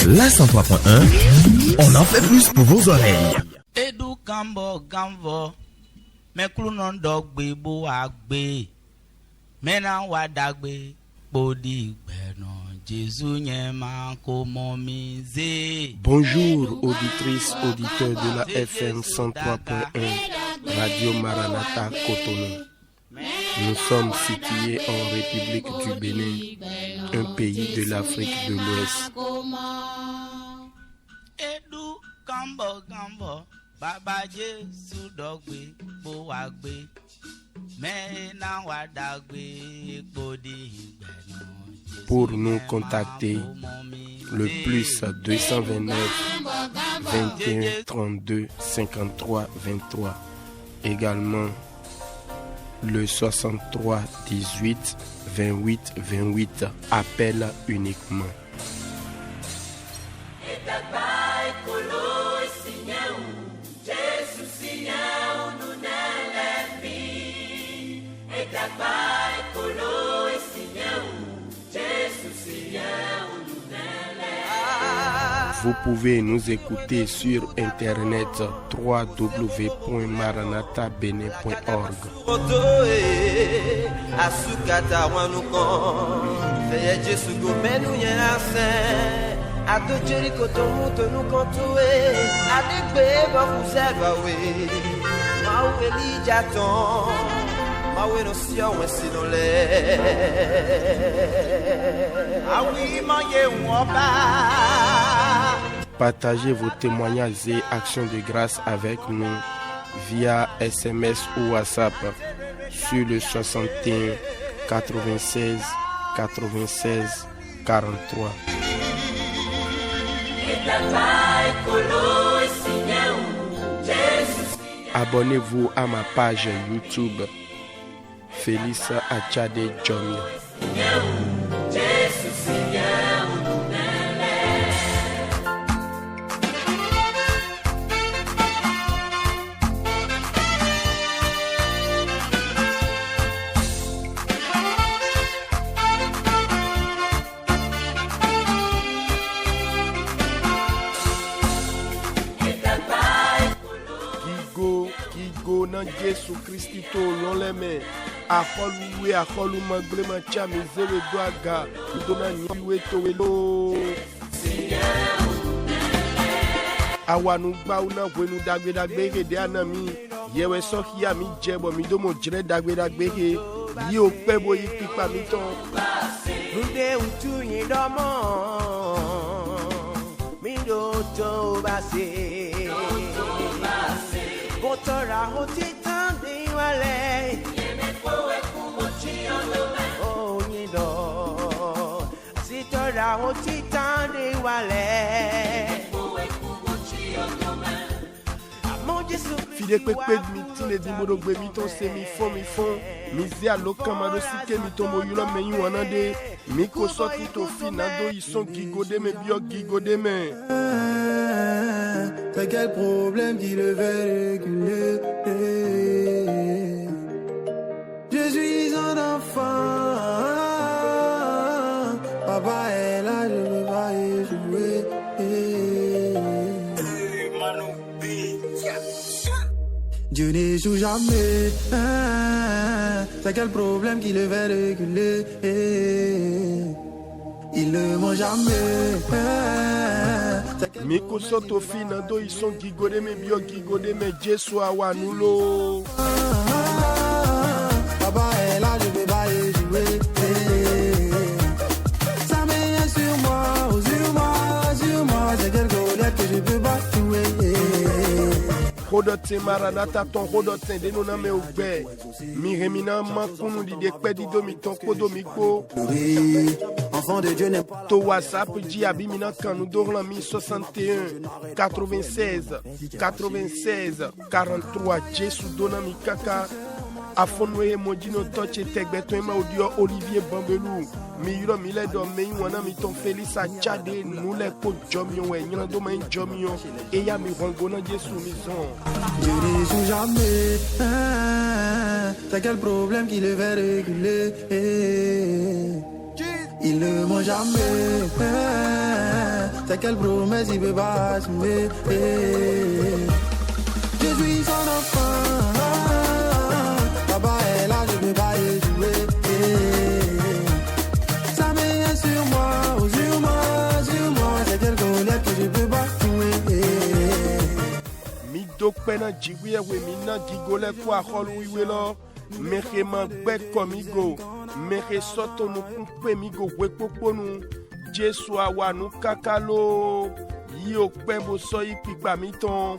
La 103.1, on en fait plus pour vos oreilles. Edu kambo gamvo, meklu non dogbe bo agbe, mena wadagbe, bodi beno, Jésus nyema komomize. Bonjour auditrices, auditeurs de la FM 103.1, Radio Maranatha Cotonou. Nous sommes situés en République du Bénin, un pays de l'Afrique de l'Ouest. Edu kambo gamvo, baba Jésus dogbe bo agbe, mena wadagbe, bodi beno. Pour nous contacter, le plus 229 21 32 53 23. Également le 63 18 28 28. Appel uniquement. Vous pouvez nous écouter sur internet www.maranathabenin.org. Partagez vos témoignages et actions de grâce avec nous via SMS ou WhatsApp sur le 61 96 96 43. Abonnez-vous à ma page YouTube Félix Achade Jomio. Jésus Christito loleme akoluwe akolu maglema chami zewe doaga udona nyiwe towelo awanu gba una wenu dagbe de anami yewe sokia mi jebo mi domo jire dagbe he yi o pe bo yi pipa mi ton nde utu yin domo mi do to base Botora hotita de wale yemekoe kumochi ondome oh nido sitora hotita de wale yemekoe kumochi ondome Fide pepe mitine di modo gbe miton se mi fon mizi alokan mado sike miton mo yulo me yin wanade mi ko soti to finado ison gigode me bio gigode me C'est quel problème qui le fait reculer? Je suis un enfant. Papa est là, je ne veux pas y jouer. Dieu n'échoue jamais. C'est quel problème qui le fait reculer? Il ne ment jamais. Miko soto fina do ison gigode me bio gigode me Jesu awanulo. Papa est là, je vais pas y jouer. Ça met sur moi, c'est quelque chose que je peux pas jouer. Hodote Maranatha ton hodote de nona me ogbe. Mi remina mankunu di dekpe di domi ton kodo miko. Enfant de Dieu n'est pas to WhatsApp di abimina kanu dorlami 61 96 96 43 Jesu donami kaka afonwe modino toche tegbeto ema audio Olivier Bambelou mi yuro mi le do me wana mi ton Félix Achade nous le ko jomio we nyina do me jomio e ya mi rongona Jesu mi son Dieu n'échoue jamais. C'est quel problème qui le fait reculer? Il ne ment jamais. c'est quelle promesse il peut pas assumer. Je suis son enfant, papa est là, je peux pas échouer. Ça met sur moi, sur moi, c'est quelle colère que je peux pas jouer. Mi dokpena jigwe we mina gigole kwa holu iwelo. Meche magbe komigo. Meche soto no kumpe migo wekpokponu. Jesu awa nu kakalo. Yi okpe bo so yi pikpa miton.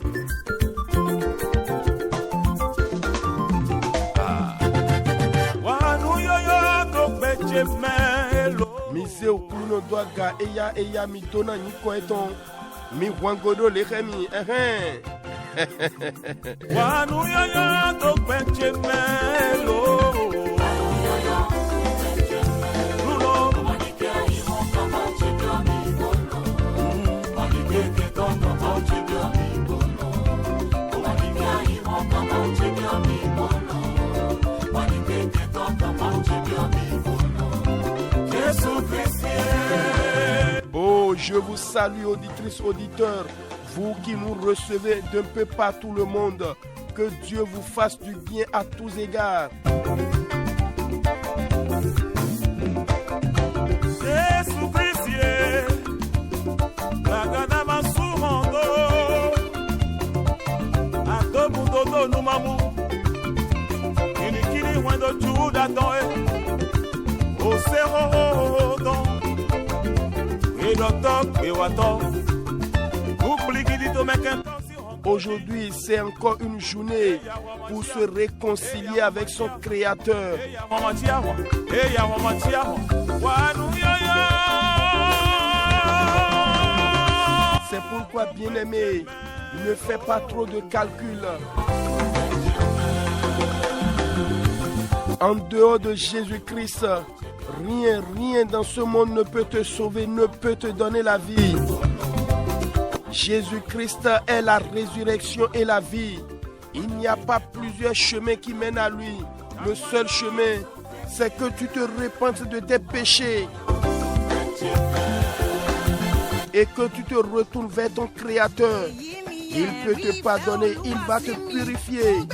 Mise okuno doaga eya mi dona ni koeton. Mi wangodo lechemi Wanu yaya to peche melo. Oh, je vous salue, auditrices, auditeurs, vous qui nous recevez d'un peu partout le monde. Que Dieu vous fasse du bien à tous égards. Jésus Christ, la gadama soumando, a todo mundo no mamu, kini wendo juda doe, o cerro don, e doctor e wato, oublie qui dit au mec. Aujourd'hui, c'est encore une journée pour se réconcilier avec son Créateur. C'est pourquoi, bien-aimé, ne fais pas trop de calculs. En dehors de Jésus-Christ, rien dans ce monde ne peut te sauver, ne peut te donner la vie. Jésus-Christ est la résurrection et la vie. Il n'y a pas plusieurs chemins qui mènent à lui. Le seul chemin, c'est que tu te repentes de tes péchés et que tu te retournes vers ton Créateur. Il peut te pardonner, il va te purifier.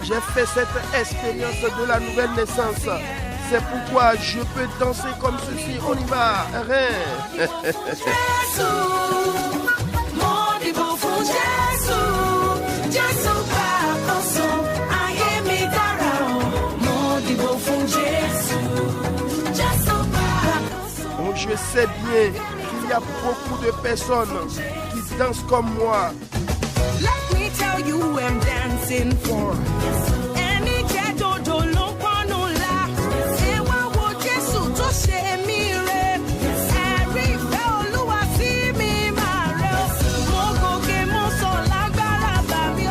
J'ai fait cette expérience de la nouvelle naissance. C'est pourquoi je peux danser comme ceci. On y va. Bon, je sais bien qu'il y a beaucoup de personnes qui dansent comme moi. Let me tell you who I'm dancing for. Any ghetto do lo panu la. Se wa wo Jesu to ṣe mi re. Every fe Olúwa sí mi ma re. Mo gòkè mo sọ lágbára bá mi o.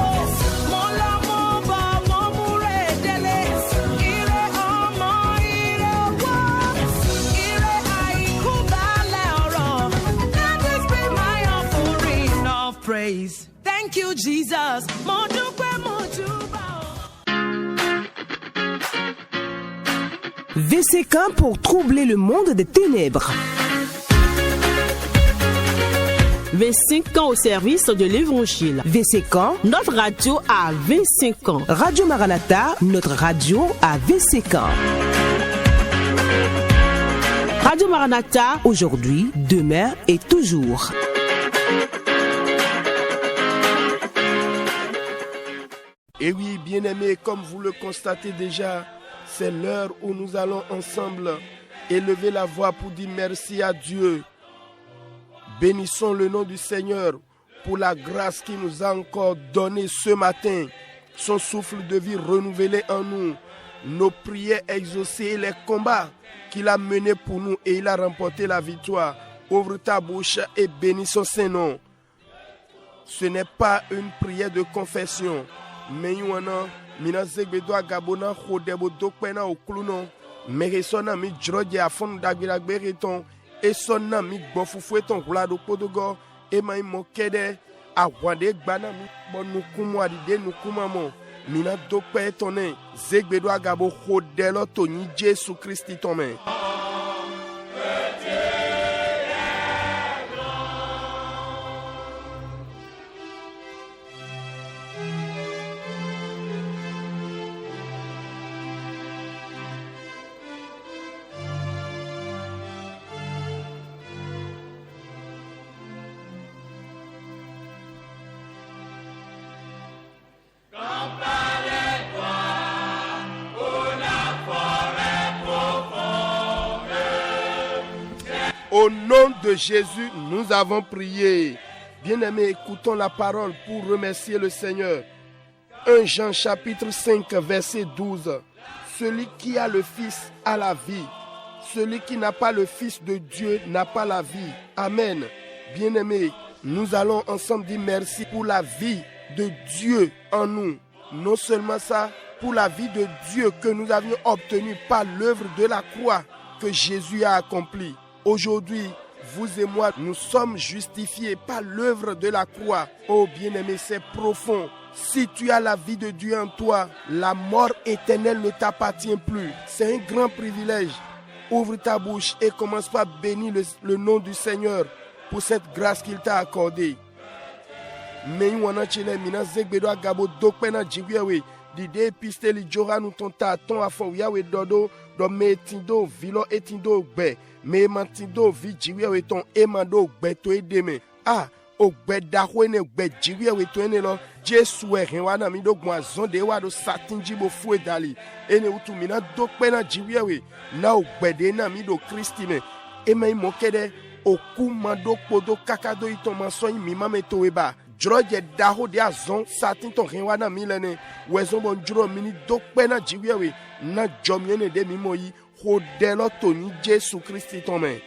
Mo lọ mo bọ̀ mo múre délé. Ire ọmọ ire owó. Ire àìkú balẹ̀ ọ̀rọ̀. Let this be my offering of praise. Thank you, Jesus. VCK pour troubler le monde des ténèbres. V5 ans au service de l'évangile. VCK, notre radio à 25 ans. Radio Maranatha, notre radio à VCK. Radio Maranatha, aujourd'hui, demain et toujours. Et oui, bien-aimés, comme vous le constatez déjà, c'est l'heure où nous allons ensemble élever la voix pour dire merci à Dieu. Bénissons le nom du Seigneur pour la grâce qu'il nous a encore donnée ce matin. Son souffle de vie renouvelé en nous, nos prières exaucées et les combats qu'il a menés pour nous et il a remporté la victoire. Ouvre ta bouche et bénis son Saint-Nom. Ce n'est pas une prière de confession. Menyuana mina zegbedo agabona khodebo dokpena okluno meresona mi droje afon dagbiragbereton et son ami bon foufoué ton roulado podogo et ma mokede a wande gbana mi bon nous kumo adide nous kumamo mina dokpe toné zegbedo agabo hodelo toni Jésus Christ tomen. Au nom de Jésus, nous avons prié. Bien-aimés, écoutons la parole pour remercier le Seigneur. 1 Jean chapitre 5, verset 12. Celui qui a le Fils a la vie. Celui qui n'a pas le Fils de Dieu n'a pas la vie. Amen. Bien-aimés, nous allons ensemble dire merci pour la vie de Dieu en nous. Non seulement ça, pour la vie de Dieu que nous avions obtenue par l'œuvre de la croix que Jésus a accomplie. Aujourd'hui, vous et moi, nous sommes justifiés par l'œuvre de la croix. Oh bien-aimé, c'est profond. Si tu as la vie de Dieu en toi, la mort éternelle ne t'appartient plus. C'est un grand privilège. Ouvre ta bouche et commence par bénir le nom du Seigneur pour cette grâce qu'il t'a accordée. Dide pisteli jora nou ton taton afo yawe dodo do me etindo vilo etindo gbe me mantindo vi jiwe ton emando gbe to edeme o gbe dahwe ne gbe jiwe to ene lo Jesu e renwa mi do gwa zonde wa do satinji bo fu edali ene utu mina do pe na jiwe na o gbe de na mi do Kristi me e mai mokede o kuma do podo kakado itoman so mi mame to eba Droge daho de azon satin ton renwa na milene wezon bon juro mini dokpe na jiwewe na jomyene de mimoyi hodelo toni Jésus Christ tomen.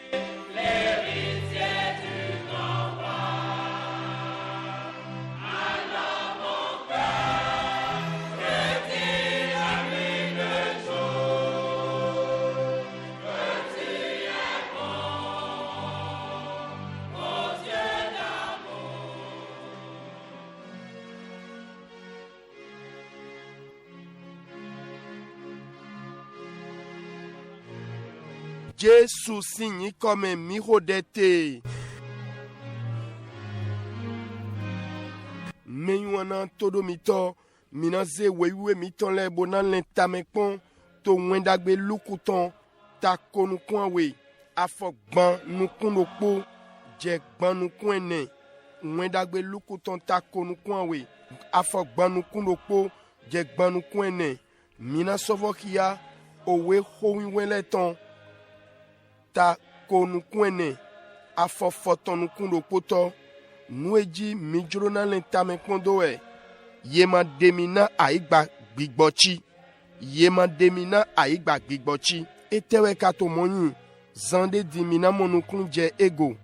Jésus signe comme un mirodete. Menywana todo mito, minaze wewe miton le bonan len tamekpon, to wendagbe lukuton, ta konu kwanwe, afok ban nou kunokpo, jek ban nou kwenne, wendagbe lukuton ta konu kwanwe, afok ban nou kunokpo, jek ban nou kwenne, mina sovokia, owe howi weleton, ta konu kwene afofoton nu kundo poto nueji mijrona lentame kondoe yema demina aigba gbigbochi etewe kato monu zande dimina monukun je ego.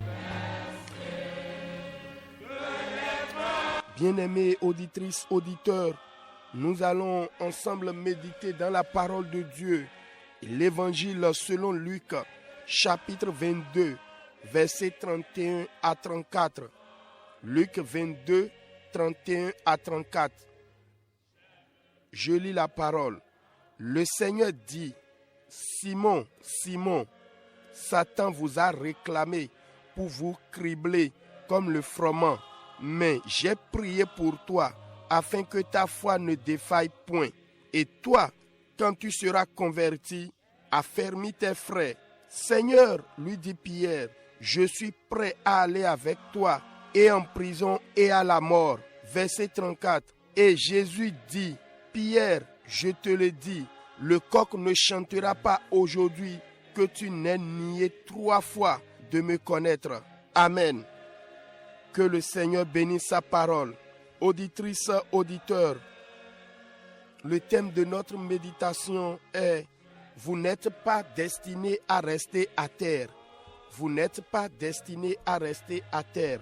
Bien-aimés auditrices, auditeurs, nous allons ensemble méditer dans la parole de Dieu, l'évangile selon Luc chapitre 22, versets 31 à 34. Luc 22, 31 à 34. Je lis la parole. Le Seigneur dit, Simon, Simon, Satan vous a réclamé pour vous cribler comme le froment. Mais j'ai prié pour toi, afin que ta foi ne défaille point. Et toi, quand tu seras converti, affermis tes frères. Seigneur, lui dit Pierre, je suis prêt à aller avec toi, et en prison et à la mort. Verset 34. Et Jésus dit, Pierre, je te le dis, le coq ne chantera pas aujourd'hui que tu n'aies nié 3 fois de me connaître. Amen. Que le Seigneur bénisse sa parole. Auditrices, auditeurs, le thème de notre méditation est vous n'êtes pas destinés à rester à terre. Vous n'êtes pas destinés à rester à terre.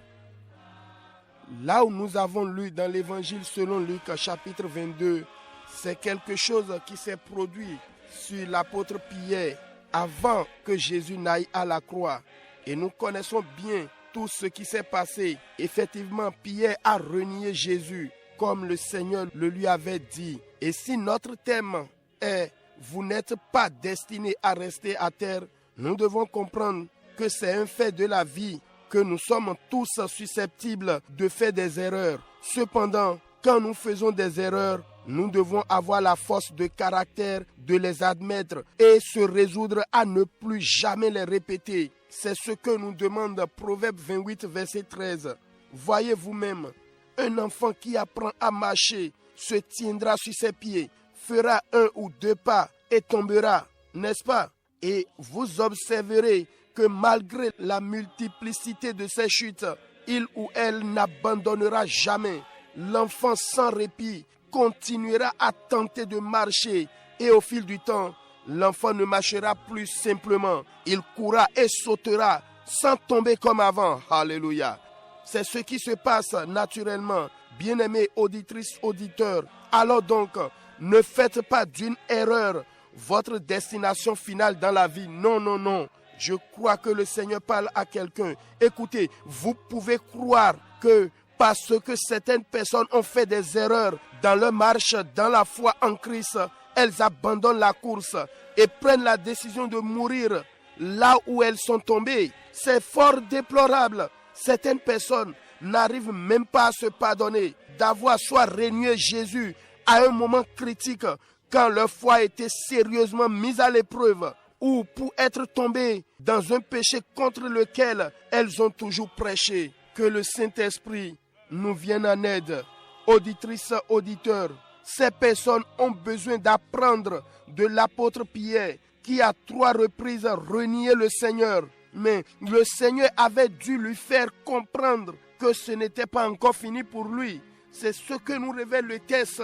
Là où nous avons lu dans l'évangile selon Luc chapitre 22, c'est quelque chose qui s'est produit sur l'apôtre Pierre avant que Jésus n'aille à la croix. Et nous connaissons bien tout ce qui s'est passé. Effectivement, Pierre a renié Jésus, comme le Seigneur le lui avait dit. Et si notre thème est « Vous n'êtes pas destiné à rester à terre », nous devons comprendre que c'est un fait de la vie, que nous sommes tous susceptibles de faire des erreurs. Cependant, quand nous faisons des erreurs, nous devons avoir la force de caractère de les admettre et se résoudre à ne plus jamais les répéter. C'est ce que nous demande Proverbe 28, verset 13. Voyez vous-même, un enfant qui apprend à marcher se tiendra sur ses pieds, fera 1 ou 2 pas et tombera, n'est-ce pas? Et vous observerez que malgré la multiplicité de ces chutes, il ou elle n'abandonnera jamais. L'enfant sans répit continuera à tenter de marcher et au fil du temps, l'enfant ne marchera plus simplement. Il courra et sautera sans tomber comme avant. Alléluia. C'est ce qui se passe naturellement. Bien-aimés auditrices, auditeurs, alors donc, ne faites pas d'une erreur votre destination finale dans la vie. Non, non, non. Je crois que le Seigneur parle à quelqu'un. Écoutez, vous pouvez croire que parce que certaines personnes ont fait des erreurs dans leur marche, dans la foi en Christ, elles abandonnent la course et prennent la décision de mourir là où elles sont tombées. C'est fort déplorable. Certaines personnes n'arrivent même pas à se pardonner d'avoir soit renié Jésus à un moment critique quand leur foi était sérieusement mise à l'épreuve ou pour être tombées dans un péché contre lequel elles ont toujours prêché. Que le Saint-Esprit nous vienne en aide. Auditrices, auditeurs, ces personnes ont besoin d'apprendre de l'apôtre Pierre qui à 3 reprises renié le Seigneur. Mais le Seigneur avait dû lui faire comprendre que ce n'était pas encore fini pour lui. C'est ce que nous révèle le texte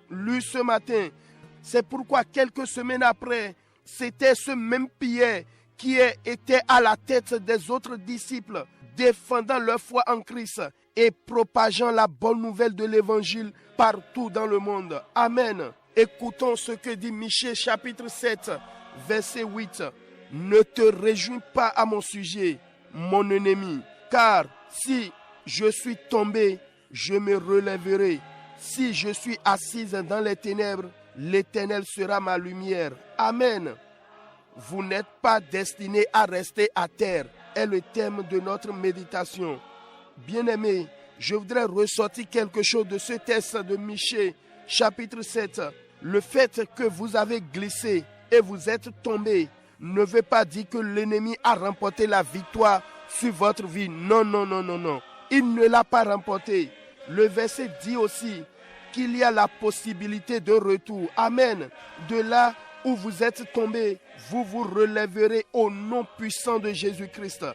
lu ce matin. C'est pourquoi quelques semaines après, c'était ce même Pierre qui était à la tête des autres disciples, défendant leur foi en Christ et propageant la bonne nouvelle de l'évangile partout dans le monde. Amen. Écoutons ce que dit Michée chapitre 7, verset 8. Ne te réjouis pas à mon sujet, mon ennemi, car si je suis tombé, je me relèverai. Si je suis assise dans les ténèbres, l'Éternel sera ma lumière. Amen. Vous n'êtes pas destinés à rester à terre, est le thème de notre méditation. Bien-aimés, je voudrais ressortir quelque chose de ce texte de Michée, chapitre 7. Le fait que vous avez glissé et vous êtes tombé ne veut pas dire que l'ennemi a remporté la victoire sur votre vie. Non, non, non, non, non. Il ne l'a pas remporté. Le verset dit aussi qu'il y a la possibilité de retour. Amen. De là où vous êtes tombé, vous vous relèverez au nom puissant de Jésus-Christ.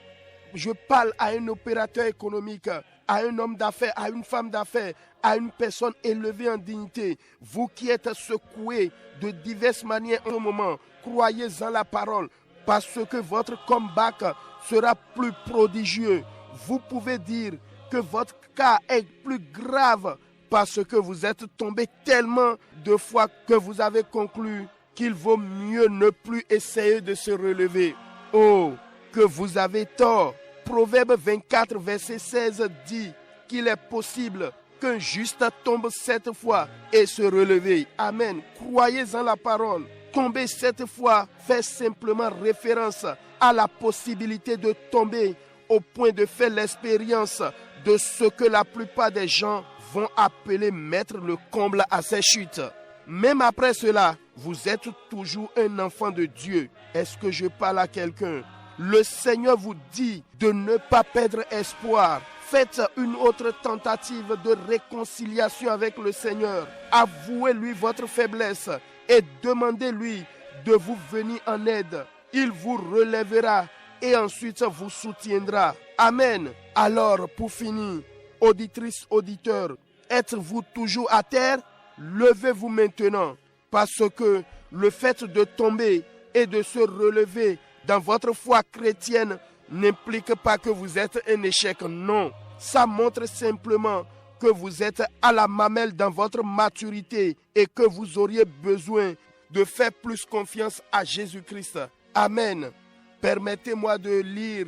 Je parle à un opérateur économique, à un homme d'affaires, à une femme d'affaires, à une personne élevée en dignité. Vous qui êtes secoués de diverses manières en ce moment, croyez en la parole parce que votre comeback sera plus prodigieux. Vous pouvez dire que votre cas est plus grave parce que vous êtes tombé tellement de fois que vous avez conclu qu'il vaut mieux ne plus essayer de se relever. Oh, que vous avez tort. Proverbe 24, verset 16 dit qu'il est possible qu'un juste tombe 7 fois et se relever. Amen. Croyez en la parole. Tomber 7 fois fait simplement référence à la possibilité de tomber au point de faire l'expérience de ce que la plupart des gens vont appeler mettre le comble à ces chutes. Même après cela, vous êtes toujours un enfant de Dieu. Est-ce que je parle à quelqu'un? Le Seigneur vous dit de ne pas perdre espoir. Faites une autre tentative de réconciliation avec le Seigneur. Avouez-lui votre faiblesse et demandez-lui de vous venir en aide. Il vous relèvera et ensuite vous soutiendra. Amen. Alors, pour finir, auditrices, auditeurs, êtes-vous toujours à terre? Levez-vous maintenant, parce que le fait de tomber et de se relever dans votre foi chrétienne n'implique pas que vous êtes un échec. Non, ça montre simplement que vous êtes à la mamelle dans votre maturité et que vous auriez besoin de faire plus confiance à Jésus-Christ. Amen. Permettez-moi de lire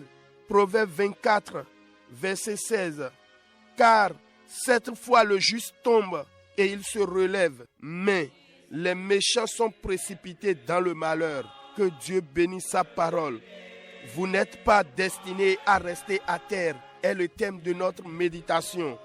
Proverbe 24, verset 16. Car 7 fois le juste tombe et il se relève, mais les méchants sont précipités dans le malheur. Que Dieu bénisse sa parole. Vous n'êtes pas destinés à rester à terre, est le thème de notre méditation.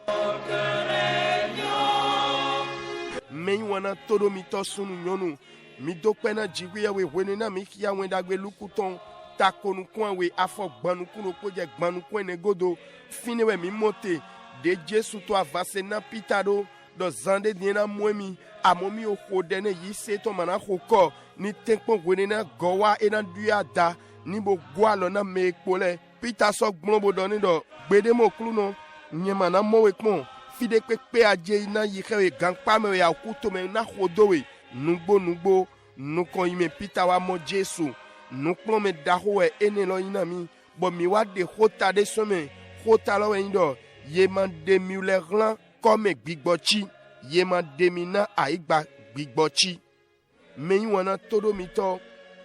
Menywana todo mito sunu nyonu. Mi dokpena jigwe we wenena mi kia wendagwe lukuton. Takonu kwan we afo gbanu kuno koje gbanu kwen negodo. Fine we mi mote. De Jesu to avase na pitado. Do zande diena mwemi. Amomi o kodene yise to mana hoko. Ni tenkpon wenena gowa ena duya da. Ni bo gwa lona me ekpole. Pita sok blombo doni do. Gbede mo kluno. Nyemana mo wekmon. Fide kpekpe aje ina yikewe gangpa me ya kuto me na hodowe. Nugbo nukon ime pita wa mo Jesu. Nuklo me dahowe ene lo ina mi. Bo mi wa de hota de some. Hota lo indo. Yeman demi le glan comme gbigbochi. Yeman demi na aigba gbigbochi. Me wana todo mito.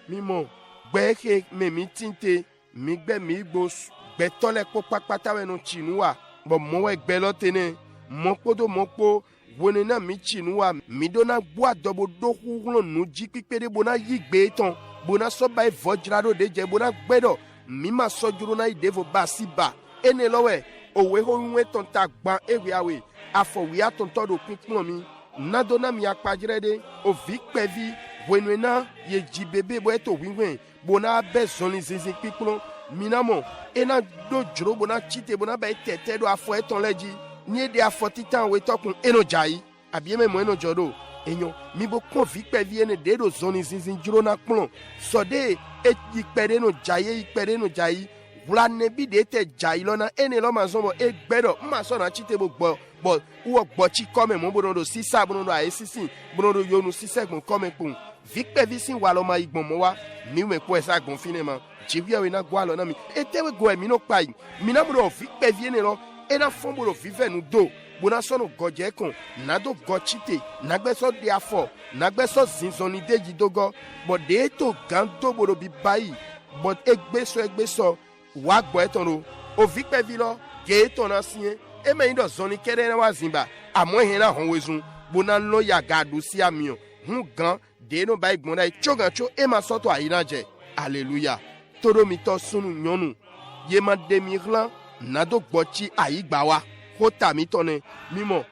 Mimo. Gbeke me mi tinte. Mi gbe mi gbos. Gbe tole ko pakpata we no chinua. Bo mo we gbe lo tene. Mokpo do mokpo. Wonena mi chinua. Mi dona boa dobo do huglon nu jikpikpede bona yigbe ton. Bona soba e vojrado deje bona gbedo. Mi ma sojuro na idevo basiba. Ene lowe. Owe ho nwe ton ta gban ewe awe. Afo wi aton todo pinpon mi. Nadona mi akpajrede. O vikpevi. Wenena ye jibebe bo eto winwen. Bona be zoni zizi pikpon. Minamo. Ena do jro bona chite bona ba tete do afo eton leji. Nye de afo titan we tokun eno jai. Abieme mo eno jodo. Enyo, mi bo kon vikpevi ene de do zoni zizi jro na klon. Sode et yikpede no jaye yikpede no jai. Vla nebi de te jai lona ene lo mazombo e gbedo. Mma so na chite bo gbo. Bo uwo gbo chi kome mo bono do sisa bono do ae sisi. Bono do yonu sisek mo kome pun. Vikpevi sin waloma igbon mo wa. Mi we po esa gon finema. Chivia we na gwa lona mi. Etewe goe mi no kpai. Mi na bono vikpevi ene lo. Ena fombo do vive nu do. Bona sono godje kon. Nado gochite. Nagbeso de afo. Nagbeso zinzoni de jidogo. Bo de eto ganto bodo bi bayi. Bo egbeso. Wagbo etono. O vikpevi lo. Ge eto na siye. Eme indo zoni kere na wazimba. Amo hena honwezun. Bona lo ya gadu si amio. Hun gan. De no bayi gbonda. Chogancho ema soto a inaje. Alléluia. Todo mito sunu nyonu. Yema demirlan. Nado gbochi aigbawa. Hota mitone. Mimo.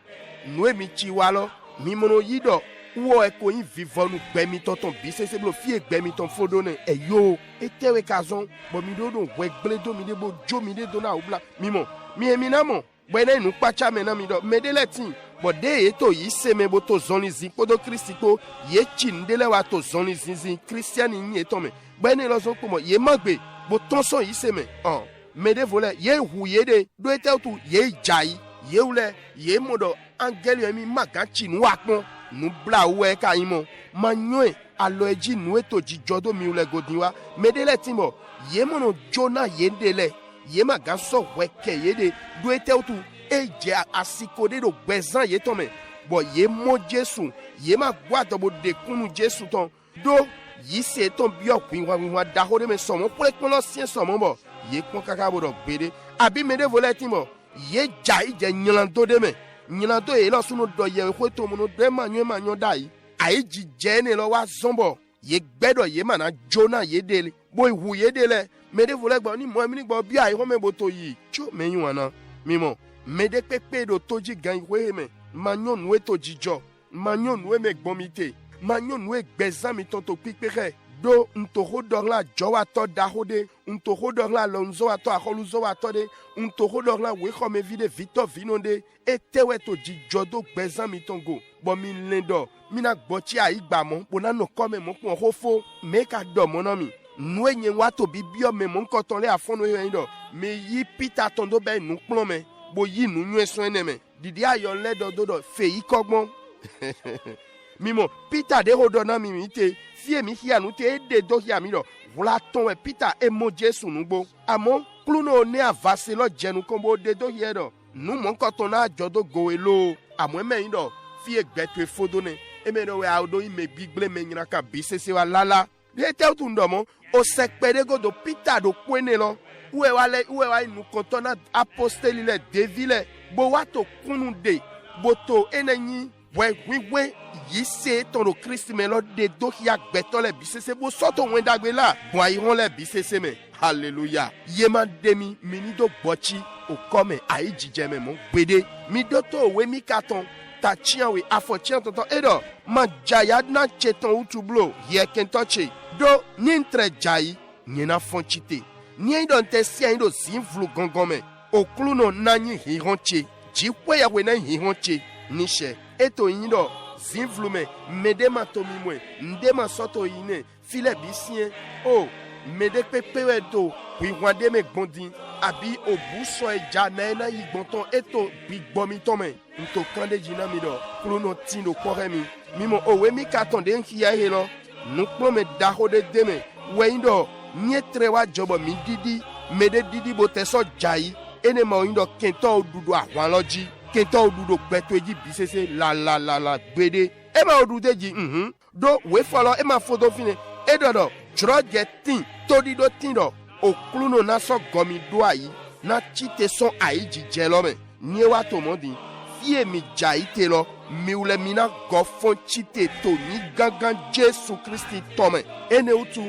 Nwe michi walo. Mimono yido. Uo eko yin vivonu gbemi tonton bisese blo fie gbemi ton fodone. Eyo. Etewe kazon. Bo mi do don wegble do mi de bo jo mi de dona ubla. Mimo. Mi eminamo. Bwene nu pacha mena mi do. Medele tin. Bo de eto yi seme bo to zoni zin. Podo kristiko. Ye chindele wa to zoni zin. Christiani ni etome. Bwene lo zon kumo. Ye magbe. Bo tonson yi seme. Mede vole ye huye de do eteltu ye jai ye ule ye modo angeli emi magachi nu akpon nu bla we ka imo manyoe alo eji nu eto jijodo mi ule godinwa medele timo ye mono jona ye dele ye magaso weke ye de do eteltu eje asikode do gbezan ye tome bo ye mo Jesu ye ma gwa bo de kunu Jesu ton do yi se ton bi okwin wa da hore me somo pole lo sien somo bo ye kon kaka bodo gbede abi mede voleti mo ye jai je nyilando de me nyilando e lo sunu do ye ko to mo no de manyo dai ai ji je ne lo wa zombo ye gbedo ye mana jona ye dele bo ihu ye dele mede volegbo ni mo mi ni gbo bi ai ho me bo to yi cho meyun ana mimo mede pepe do toji gan we me manyo nu eto jijo manyo nu me gbomite manyo nu egbezan mi tonto pipere do ntoho dorla jowa to dahode ntoho dorla lonzo ato aholuzo ato de ntoho dorla we khome vide vito vinonde etewe to jijodo gbezan mi tongo bo mi lendo mina gbochi aigba mo bona no kome mo pon hofo make do mo na mi nu enye wa to bibio me mo nkoton le afono yin do me yi Peter tondo be nu plon me bo yi nu nyu eso ene me didi ayo ledo dodo feyi kogbon Mimo Peter de hodona mi te fie mi hia nu te de do hia mi do vla ton we Peter e mo Jesu nu gbo amo kluno ne avase lo jenu kombo de do hia do nu mo nkoton na jodo go elo amo me yin do fie gbeto e fodone e me do we audo ime bigble me nyina ka bisese wa lala de te tu ndo mo o sekpede go do Peter do kwene lo Où est nous content apostoli le devile. Bo wato kunu de. Boto eneni. We yise ton le Christ me lo de do ya gbeto le bisese bo soto wendagbe la. Bo ayiron le bisese me. Alléluia. Yema demi minido bochi o come ayi jijeme mon gbede. Mi doto we mi katon. Ta chien we afo chien tonton edo. Ma jayad na cheton utublo. Ye kentoche. Do nintre jayi. Nyena fonchite. Nye don te siya indo zinvlu gongome. Okluno nanyi hironche. Jikwe ya wena hironche. Nishe. Eto indo zinvlume. Medema tomimwe. Ndema soto ine. File bisien. Oh. Mede pepewe do. Wigwande me gbondi. Abi obuso e jana yi gbonton eto bigbomi tome. Nto kande jina mido. Kluno tindo koremi. Mimo owe mi katonde nkiya helo. Nuklo me dahode deme. Weindo. Nye trewa jobo mi didi. Mede didi bo teso jayi. Ene ma oyindo kento odudu ahwanloji. Kento odudu betweji bisese la gbede. Ema odude ji do we follow ema fodo fine. Edodo droge tin. Todido tindo. Okluno na so gomi do ayi. Na chite son ayi jijelome. Nye wato mondi. Fie mi jayi telo. Mi ule mina gofon chite to ni gangan Jesu Christi tome. Ene utu.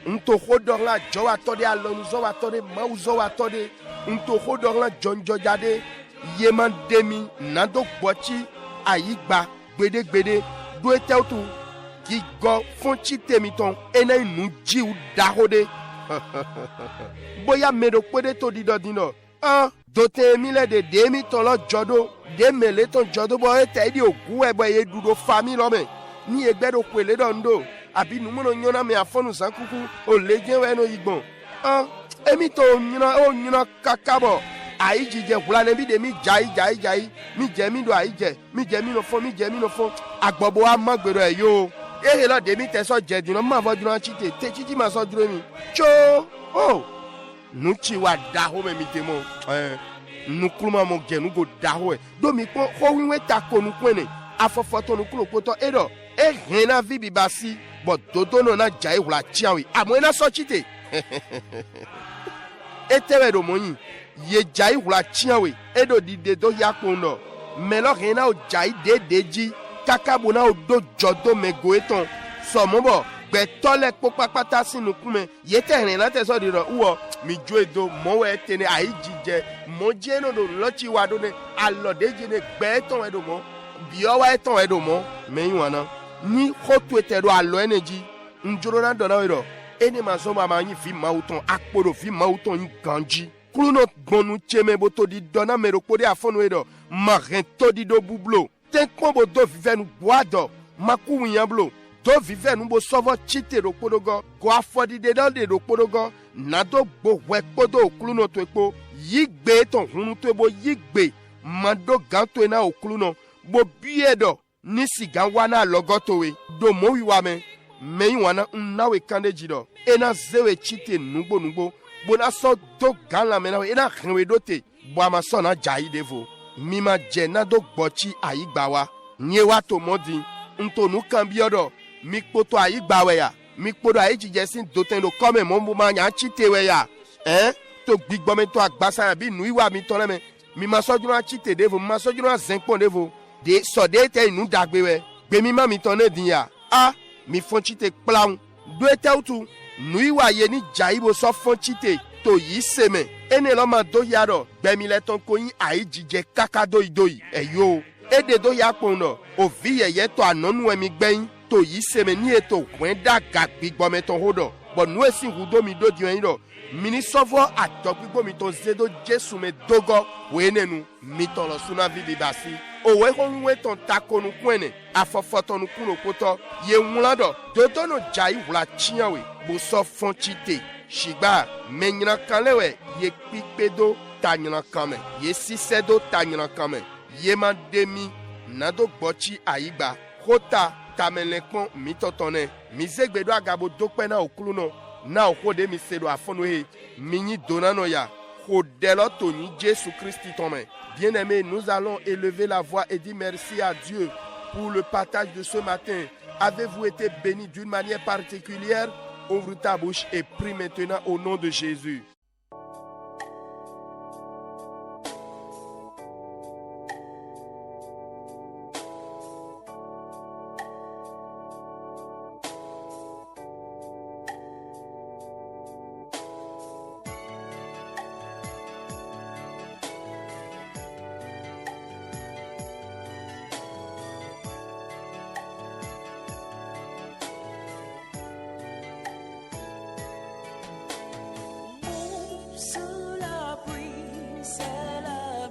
Nto hodorla jo atode alonzo atode mauzo atode. Nto hodorla jonjo jade. Yeman demi nando bochi ayigba gbede. Do ete utu. Gigo fonchi temiton. Ene inu ji u dahode. Boya medo kwede to dido dino. Dote emile de demi ton lo jodo. De mele ton jodo bo ete di ogu ebo ye dudo fami lo me. Ni egbedo kwele dondo. Abi numono nyona me afonu sankuku. O lejen we no igbon. Emi to nyona kakabo. Ayi jije hulane bi de mi jayi. Mi je mi do ayi je. Mi je mi no fon. Agbobo amagbero e yo. Ehe lo de mi te so je dino ma vo dino chite. Te chichi ma so duro mi. Cho. Oh. Nuchi wa daho me mi temo. Nukuluma mo genu go daho e. Do mi pon ho winwe tako nu kwene. Afofoto nukulo poto edo. Hena vi bibasi. But dodo no na jai hula chiawi. Amo ena so chite. Etewe do monyi. Ye jai hula chiawi. Edo di de do yakondo. Melo hena o jai de deji. Kakabona o do jodo me goeton. So mobo. Betole popapata sinukume. Yete hena te so diro. Uwo. Mi joe do mowe tene ayi jije. Mojeno do lochi wadone. Alode jene beton edo mo. Biyowa eton edo mo. Menywana. Ni hotu etero alo energy njorona dona wero ene mazomba manyi fi mauton akporo fi mauton ganji kruno gbonu cheme boto di dona meropode afonu wero marento di do bublo ten kombo do vivenu boado maku winyablo do vivenu bo sovo chite ro podogo go afodi de don de ro podogo nado gbo wepodo kruno to epo yigbe ton hunu to ebo yigbe mando ganto na okruno bo biedo Nisi ganwana logotowe do mo wiwame meyiwana nawe kande jido ena zewe chite nugbo bona so do ganla mena ena hwenwe dote bwa so na jai devo mima jena do gbochi ayigbawa nyewa to modi ntonu kan biodo mikpoto ayigbawe ya mikpodo ayijije sin doten do come mo ma nya chite we ya to gbigbome to agbasa bi nuiwa mi toneme mima sojuna chite devo ma sojuna zenpon devo de so de te nu dagbe we gbe mi ma mi ton na din ya mi fonchite plan do ete utu nu iwa ye ni jaibo so fonchite to yi seme ene lo ma do yaro gbe mi le ton koyin ai jije kakado idoyi eyo ede do ya pono o vi ye to anonu emi gbeyin to yi seme ni eto kwen daga gbigbo ton hodo but nu esi hudo mi do di yin do mini sovo atopigbo mi ton zedo Jesu me dogo we nenu mi ton lo suna vi basi owe honwe ton takonu kwene afofoto nu kuno poto ye nwlado dodo no jai hula chiawe bo so fonchite shigba menyina kanlewe ye pipedo tanyina kame ye sisedo tanyina kame ye mandemi nado gbochi ayigba hota tamelekon mitotone mizegbedo agabo dokpena okuluno na okode misedo afonohe minyi donano ya hodelo toni Jésus Christi tome. Bien-aimés, nous allons élever la voix et dire merci à Dieu pour le partage de ce matin. Avez-vous été bénis d'une manière particulière? Ouvre ta bouche et prie maintenant au nom de Jésus.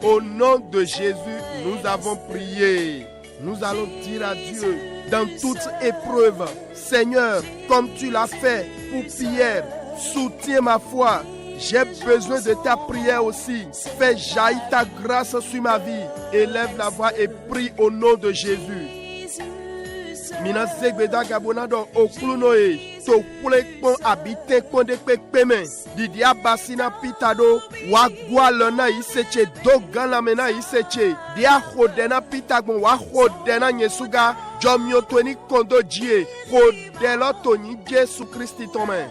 Au nom de Jésus, nous avons prié. Nous allons dire à Dieu, dans toute épreuve, Seigneur, comme tu l'as fait pour Pierre, soutiens ma foi. J'ai besoin de ta prière aussi. Fais jaillir ta grâce sur ma vie. Élève la voix et prie au nom de Jésus. Mina zegbeda gabonado oklunoe to plekpon habite konde pekpeme didi abasina pitado wagwa lona iseche dogana mena iseche dia hodena pitagbon wa hodena nyesuga jomyo toni kondo jie hodelo toni Jesu Christi tome.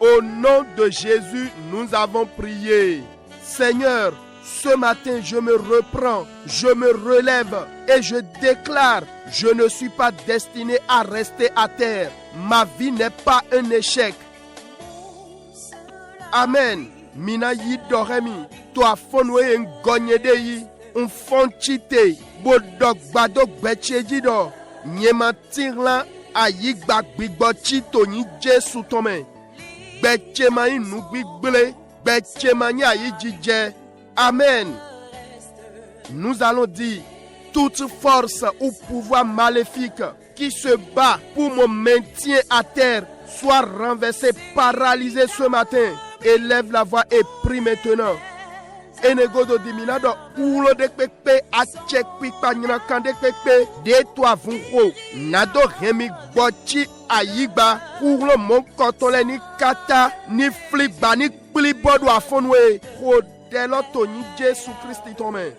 Au nom de Jésus, nous avons prié. Seigneur, ce matin, je me reprends, je me relève et je déclare, je ne suis pas destiné à rester à terre. Ma vie n'est pas un échec. Amen. Mina yi doremi, toi fonwe ngogne de yi, un fonchite, bodok badok betchejido, nyema tirlan ayi gbak bigbo chito ni Jesu tome. Amen. Nous allons dire, toute force ou pouvoir maléfique qui se bat pour mon maintien à terre soit renversé, paralysé ce matin. Élève la voix et prie maintenant. Enego do diminado ulo de pepe a check pipa nyina kande pepe de toi vunho nado remi bochi ayiba ulo mon kotole ni kata ni fliba ni plibodo afonwe ho delo to ni Jesu Christi tome.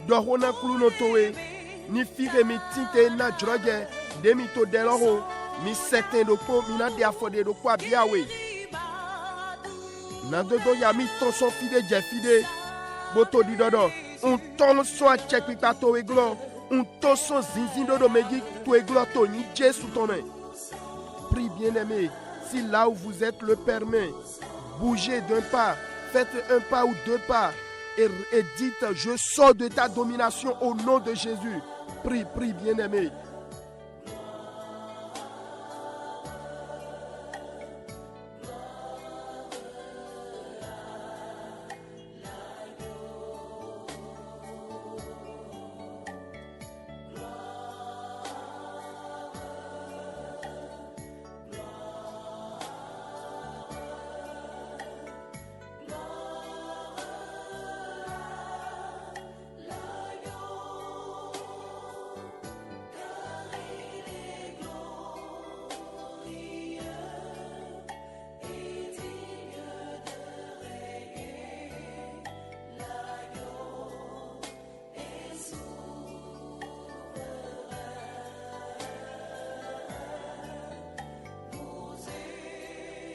Dohona kluno towe ni fire mi tinte na droge de mi to deloro mi certain do ko mi na de afode do kwa biawe na dodo ya mi ton son fide je fide boto di dodo un ton so a check pipa to eglo un ton son zinzin dodo meji to eglo to ni Jesu tone. Prie bien-aimé, si là où vous êtes le permet, bougez d'un pas, faites un pas ou deux pas et dites, je sors de ta domination au nom de Jésus. Prie, prie, bien-aimé.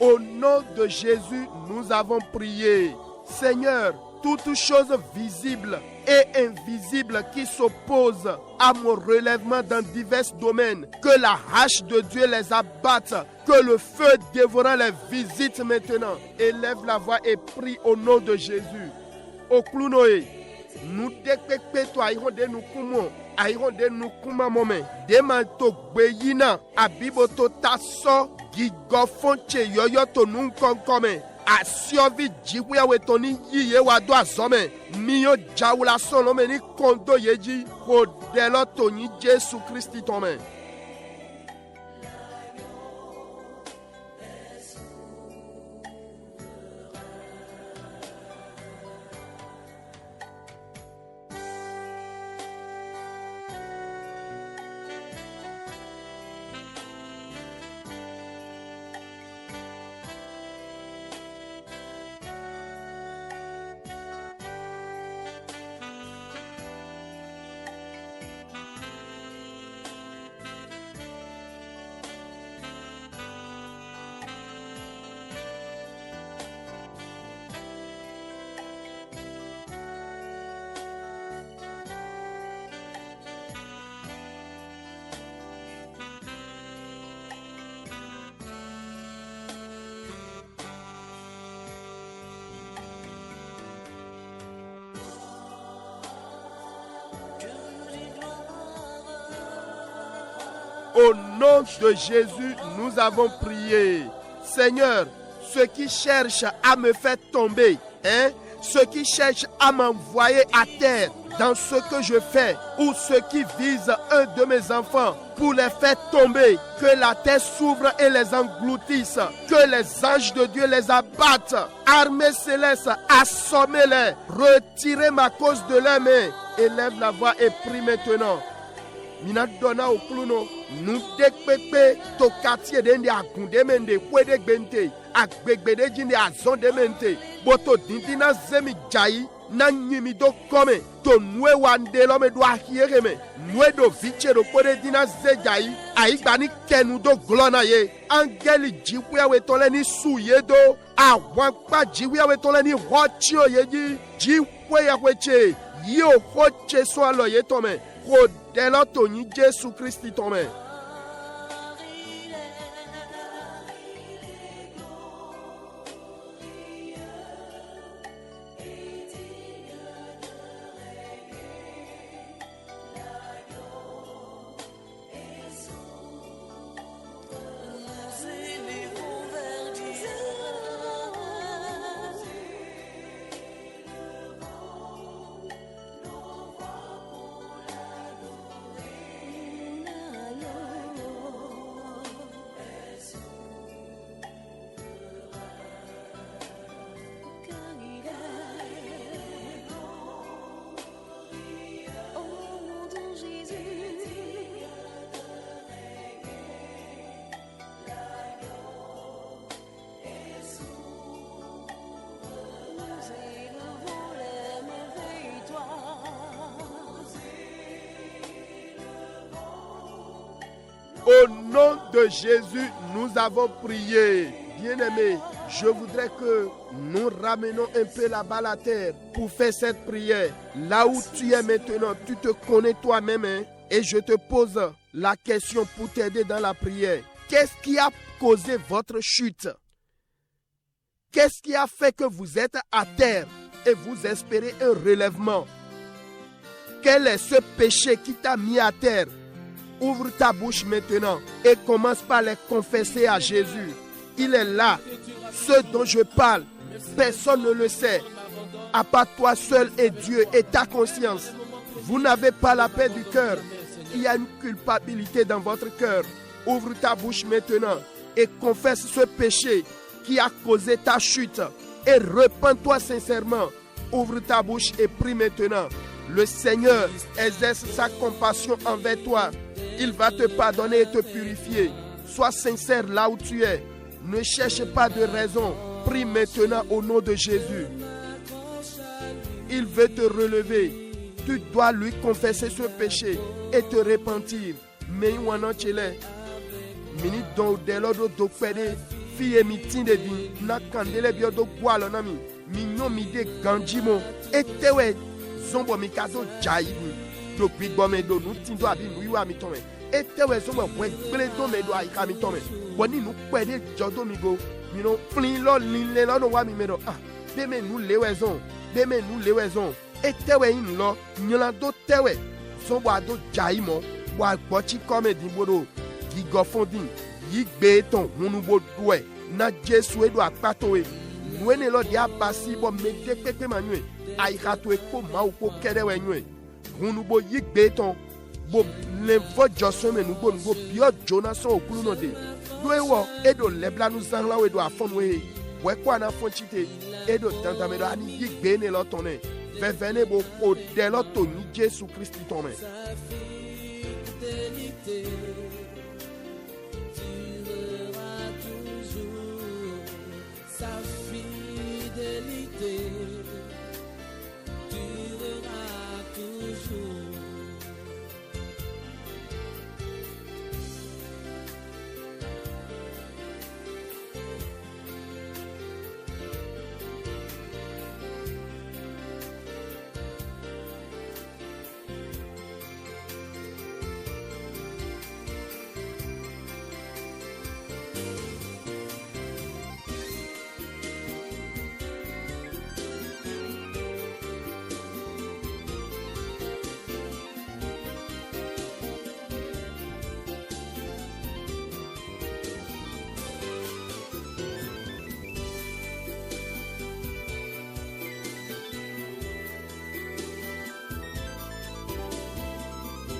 Au nom de Jésus, nous avons prié. Seigneur, toutes choses visibles et invisibles qui s'opposent à mon relèvement dans divers domaines, que la hache de Dieu les abatte, que le feu dévorant les visite maintenant. Élève la voix et prie au nom de Jésus. Au Klunoé, nous dépepe toi de nous kumo, aïron de nous kuma moment, demanto gbeyina, abiboto tasso, gigofonche yoyoto nun konkome. Asiovi jiwe wetoni yiye wado azome miyo jawula solome ni kondo yeji kodelo toni Jesu Christi tome. Au nom de Jésus, nous avons prié. Seigneur, ceux qui cherchent à me faire tomber, ceux qui cherchent à m'envoyer à terre dans ce que je fais, ou ceux qui visent un de mes enfants pour les faire tomber, que la terre s'ouvre et les engloutisse, que les anges de Dieu les abattent. Armée céleste, assommez-les, retirez ma cause de leurs mains. Élève la voix et prie maintenant. Mina donna au clouno, nous dépepe to quartier d'ende à Gundemende, Kwede Bente, à Begbede Jinde à Zondemente, Boto Dindina Zemi Jai, Nanyimi do Come, to Nue Wande l'homme doit hiereme, Nue do Vice do Kwede Dina Zejai, Aïbani Kenu do Glonaye, Angeli Jiwia Wetoleni Suyedo, a Wankpa Jiwia Wetoleni Rochio Yeji, Jiwia Weche, Yo Roche soit loye tome. Kodelato Jésus Christ tome. Au nom de Jésus, nous avons prié. Bien-aimés, je voudrais que nous ramenions un peu la balle à terre pour faire cette prière. Là où tu es maintenant, tu te connais toi-même, et je te pose la question pour t'aider dans la prière. Qu'est-ce qui a causé votre chute? Qu'est-ce qui a fait que vous êtes à terre et vous espérez un relèvement? Quel est ce péché qui t'a mis à terre? Ouvre ta bouche maintenant et commence par les confesser à Jésus. Il est là. Ce dont je parle, personne ne le sait. À part toi seul et Dieu et ta conscience. Vous n'avez pas la paix du cœur. Il y a une culpabilité dans votre cœur. Ouvre ta bouche maintenant et confesse ce péché qui a causé ta chute. Et repens-toi sincèrement. Ouvre ta bouche et prie maintenant. Le Seigneur exerce sa compassion envers toi. Il va te pardonner et te purifier. Sois sincère là où tu es. Ne cherche pas de raison. Prie maintenant au nom de Jésus. Il veut te relever. Tu dois lui confesser ce péché et te repentir. Mais mini do delodo do pede fie mitinde bi na kandele biodo gwalo na mi minyo mi de ganjimo etewe zombo mi kazo jaibu do gbigbo me do nu tindo abi nu iwa mi tome etewe zombo we gbele do me do aika mi tome woni nu pede jodo mi go mi no flin lo linle lo no wa mi me do be me nu lewezon etewe in lo nyola do tewe zombo ado jaimo wa gbochi come dimbodo gigofondin yigbe ton hunubo doe na Jesu edo akpato e nuene lo dia basi bo mede pepe manue aikato e ko ma ko kerewe nue hunubo yigbe ton bo levo joso me nubo bio Jonason okulu no de doe wo edo lebla nu zanla edo afonwe we kwa na fonchite edo tantame do ani yigbe ne lo tonne vevene bo o de lo to ni Jesu Christ tonne.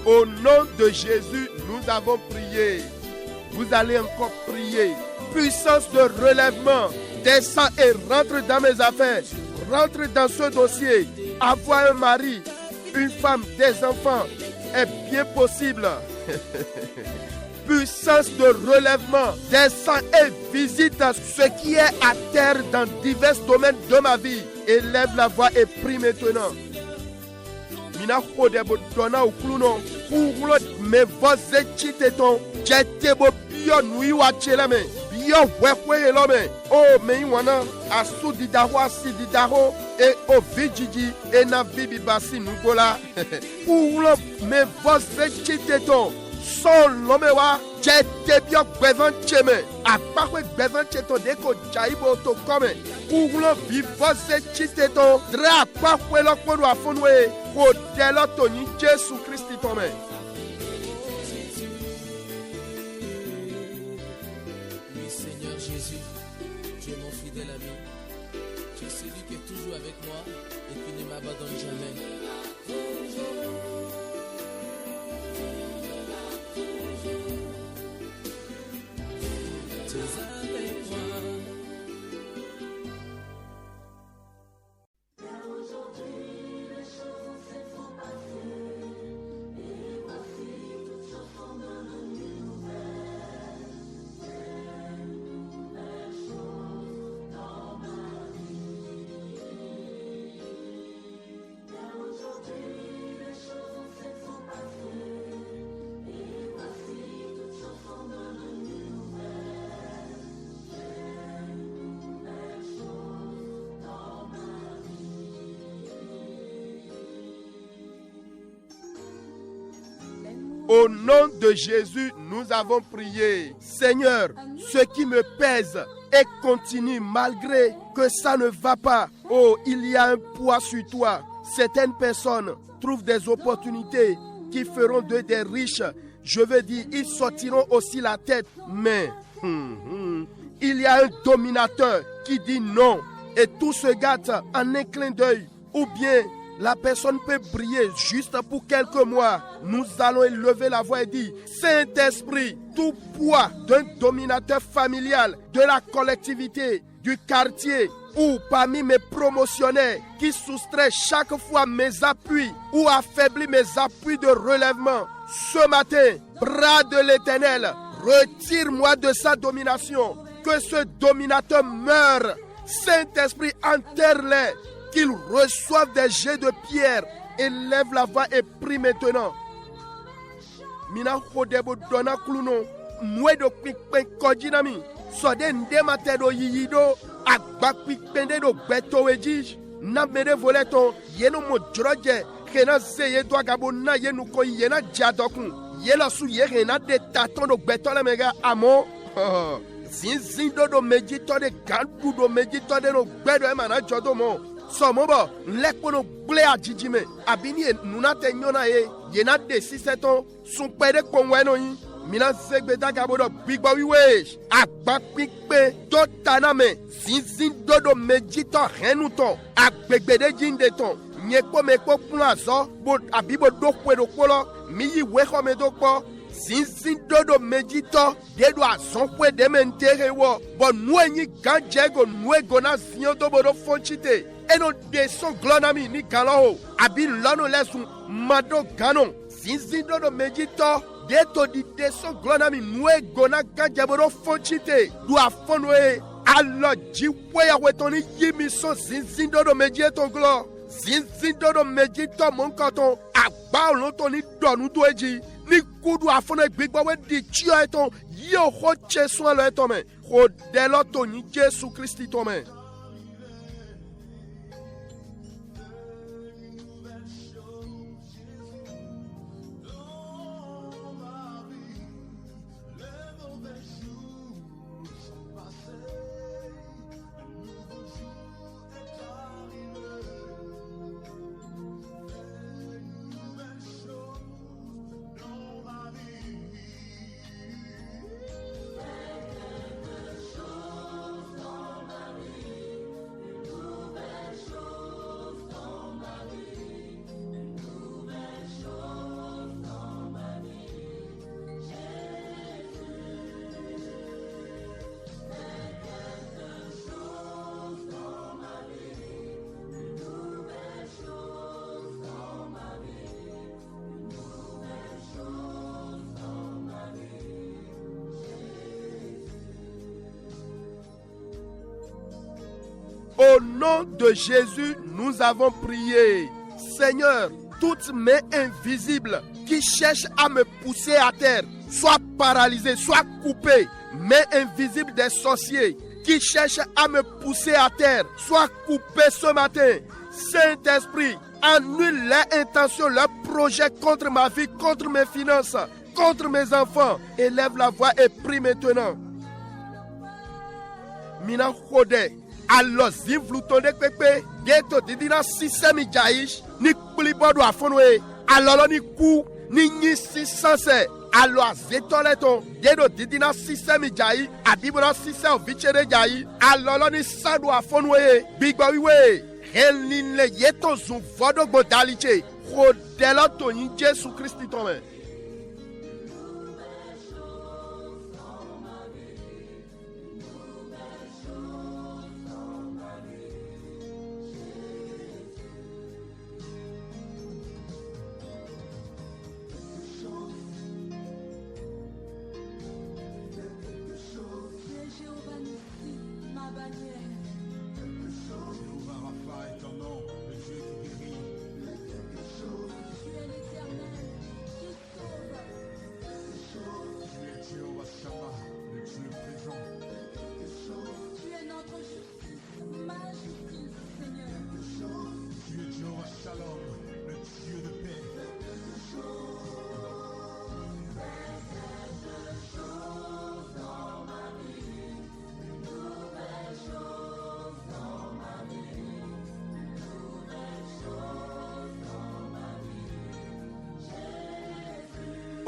Au nom de Jésus, nous avons prié. Vous allez encore prier. Puissance de relèvement, descends et rentre dans mes affaires. Rentre dans ce dossier. Avoir un mari, une femme, des enfants est bien possible. Puissance de relèvement, descends et visite ce qui est à terre dans divers domaines de ma vie. Élève la voix et prie maintenant. Mina kode bo dona ukluno kulo me voze chiteton jete bo bio nui wa chelame bio wekwe elome o me wana asu didaho asi didaho e o vijiji e na bibi basi nugola kulo me voze chiteton son lome wa jete bio gbevan cheme apakwe gbevan cheton deko jaibo to come kulo vi voze chiteton dra apakwe lokpodo afonwe Jésus Christ toi-même. Oui, Seigneur Jésus, tu es mon fidèle ami. Tu es celui qui est toujours avec moi et qui ne m'abandonne jamais. Tu es avec moi. Au nom de Jésus, nous avons prié. Seigneur, ce qui me pèse et continue malgré que ça ne va pas. Oh, il y a un poids sur toi. Certaines personnes trouvent des opportunités qui feront d'eux des riches. Je veux dire, ils sortiront aussi la tête. Mais il y a un dominateur qui dit non. Et tout se gâte en un clin d'œil. Ou bien la personne peut briller juste pour quelques mois. Nous allons élever la voix et dire: Saint-Esprit, tout poids d'un dominateur familial, de la collectivité, du quartier ou parmi mes promotionnaires qui soustrait chaque fois mes appuis ou affaiblit mes appuis de relèvement. Ce matin, bras de l'Éternel, retire-moi de sa domination. Que ce dominateur meure. Saint-Esprit, enterre-les. Qu'ils reçoivent des jets de pierre. Élève la voix et prie maintenant. Mina kodebo dona kluno mwedo pikpen kodinami. Sode ndema tedo yiyido agba pikpende do beto weji. Na mede voleton yeno mo droge kena zeye do agabo na yenu ko yena jadokun. Yela su yena de taton do beto le mega amo. Zinzindo do medito de gandu do medito de no bedo emana jodomo. Somobo lekpono gle ajijime abini nuna tenyona yena de siseton sun pede konweno yin mina segbe dagabodo gbigbo wiwe agba pipe to taname zinzin dodo mejito renuton agbegbede jinde ton nyekpo mekpo plazo bo abibo do kwedo kolo mi yi weko me do po zinzin dodo mejito dedo azonkwe de mentere wo bo nuenyi ganjego nuego na zinyo do bodo fonchite. Et nous descendons glonami ni galo abi lano lesu mado gano zinzindo do medito deto di descend glonami nue gona ganjaboro fonchite du afonwe allo jiwe ya wetoni yimi so zinzindo do medito glo zinzindo do medito mon katon agba olonto ni donu do eji ni kudu afone gbigbo we di tio eton yo ho chesu lo eton me ho delo to ni Jésus Christ to me. Au nom de Jésus, nous avons prié. Seigneur, toute main invisible qui cherche à me pousser à terre, soit paralysée, soit coupée. Main invisible des sorciers qui cherchent à me pousser à terre, soit coupée ce matin. Saint-Esprit, annule leurs intentions, leurs projets contre ma vie, contre mes finances, contre mes enfants. Élève la voix et prie maintenant. Mina Khode, alors zivlutonde pepe, geto didina sisemi jaish, ni kulibodo afonwe, alors ni ku, ni ni sisanse, alors zetoleton, geto didina sisemi jai, adibona sisel vichere jai, alors ni sadu afonwe, bigbawiwe, helin yeto zun vodo bodaliche, Khodela toni Jésus Christ tome.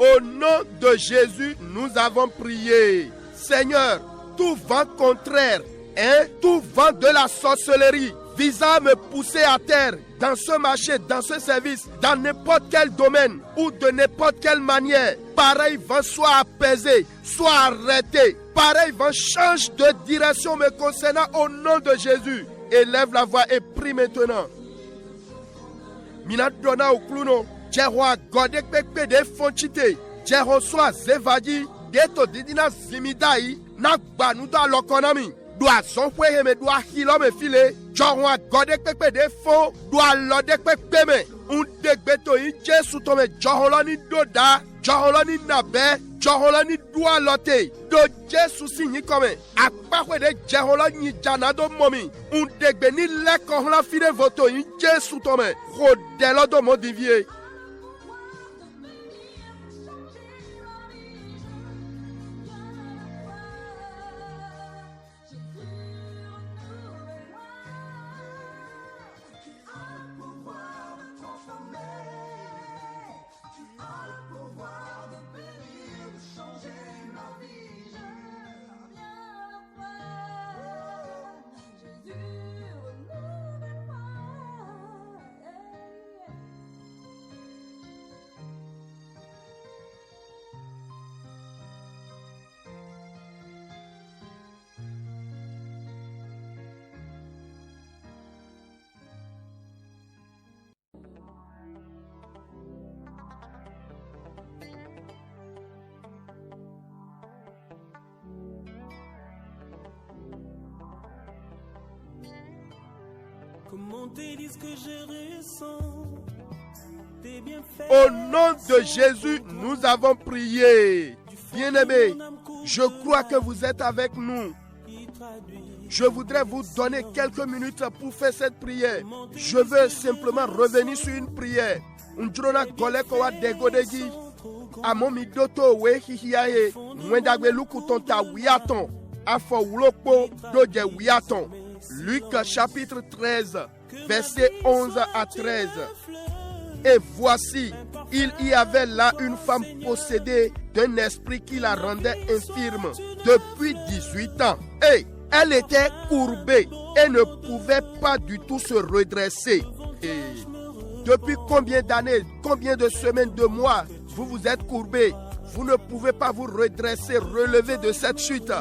Au nom de Jésus, nous avons prié. Seigneur, tout vent contraire, tout vent de la sorcellerie visant à me pousser à terre dans ce marché, dans ce service, dans n'importe quel domaine ou de n'importe quelle manière, pareil vent soit apaisé, soit arrêté. Pareil vent change de direction me concernant au nom de Jésus. Élève la voix et prie maintenant. Mina dona au clouno. Jehwa godek pekpe de fonchite, Jehwa soa zevadi, geto didina zimidai, na gbanuda lokonami, doa zonfwe heme doa hilome file, Jehwa godek pekpe de fon, doa lodek pekpe me, undek beto in Jesu tome, Jehwa ni doda, Jehwa ni nabe, Jehwa ni doa lote, do Jesu sinyi kome, akpakwe de Jehwa ni janado momi, undek be ni lekon la file voto in Jesu tome, Khodela do modivie. Au nom de Jésus, nous avons prié. Bien-aimés, je crois que vous êtes avec nous. Je voudrais vous donner quelques minutes pour faire cette prière. Je veux simplement revenir sur une prière. Undrona golekowa degodegi. Amomi doto we hihiaye. Mwendagwe lukutonta wiaton. Afo ulokpo doje wiaton. Luc chapitre 13, versets 11 à 13. Et voici, il y avait là une femme possédée d'un esprit qui la rendait infirme depuis 18 ans. Et elle était courbée et ne pouvait pas du tout se redresser. Et depuis combien d'années, combien de semaines, de mois, vous vous êtes courbé? Vous ne pouvez pas vous redresser, relever de cette chute.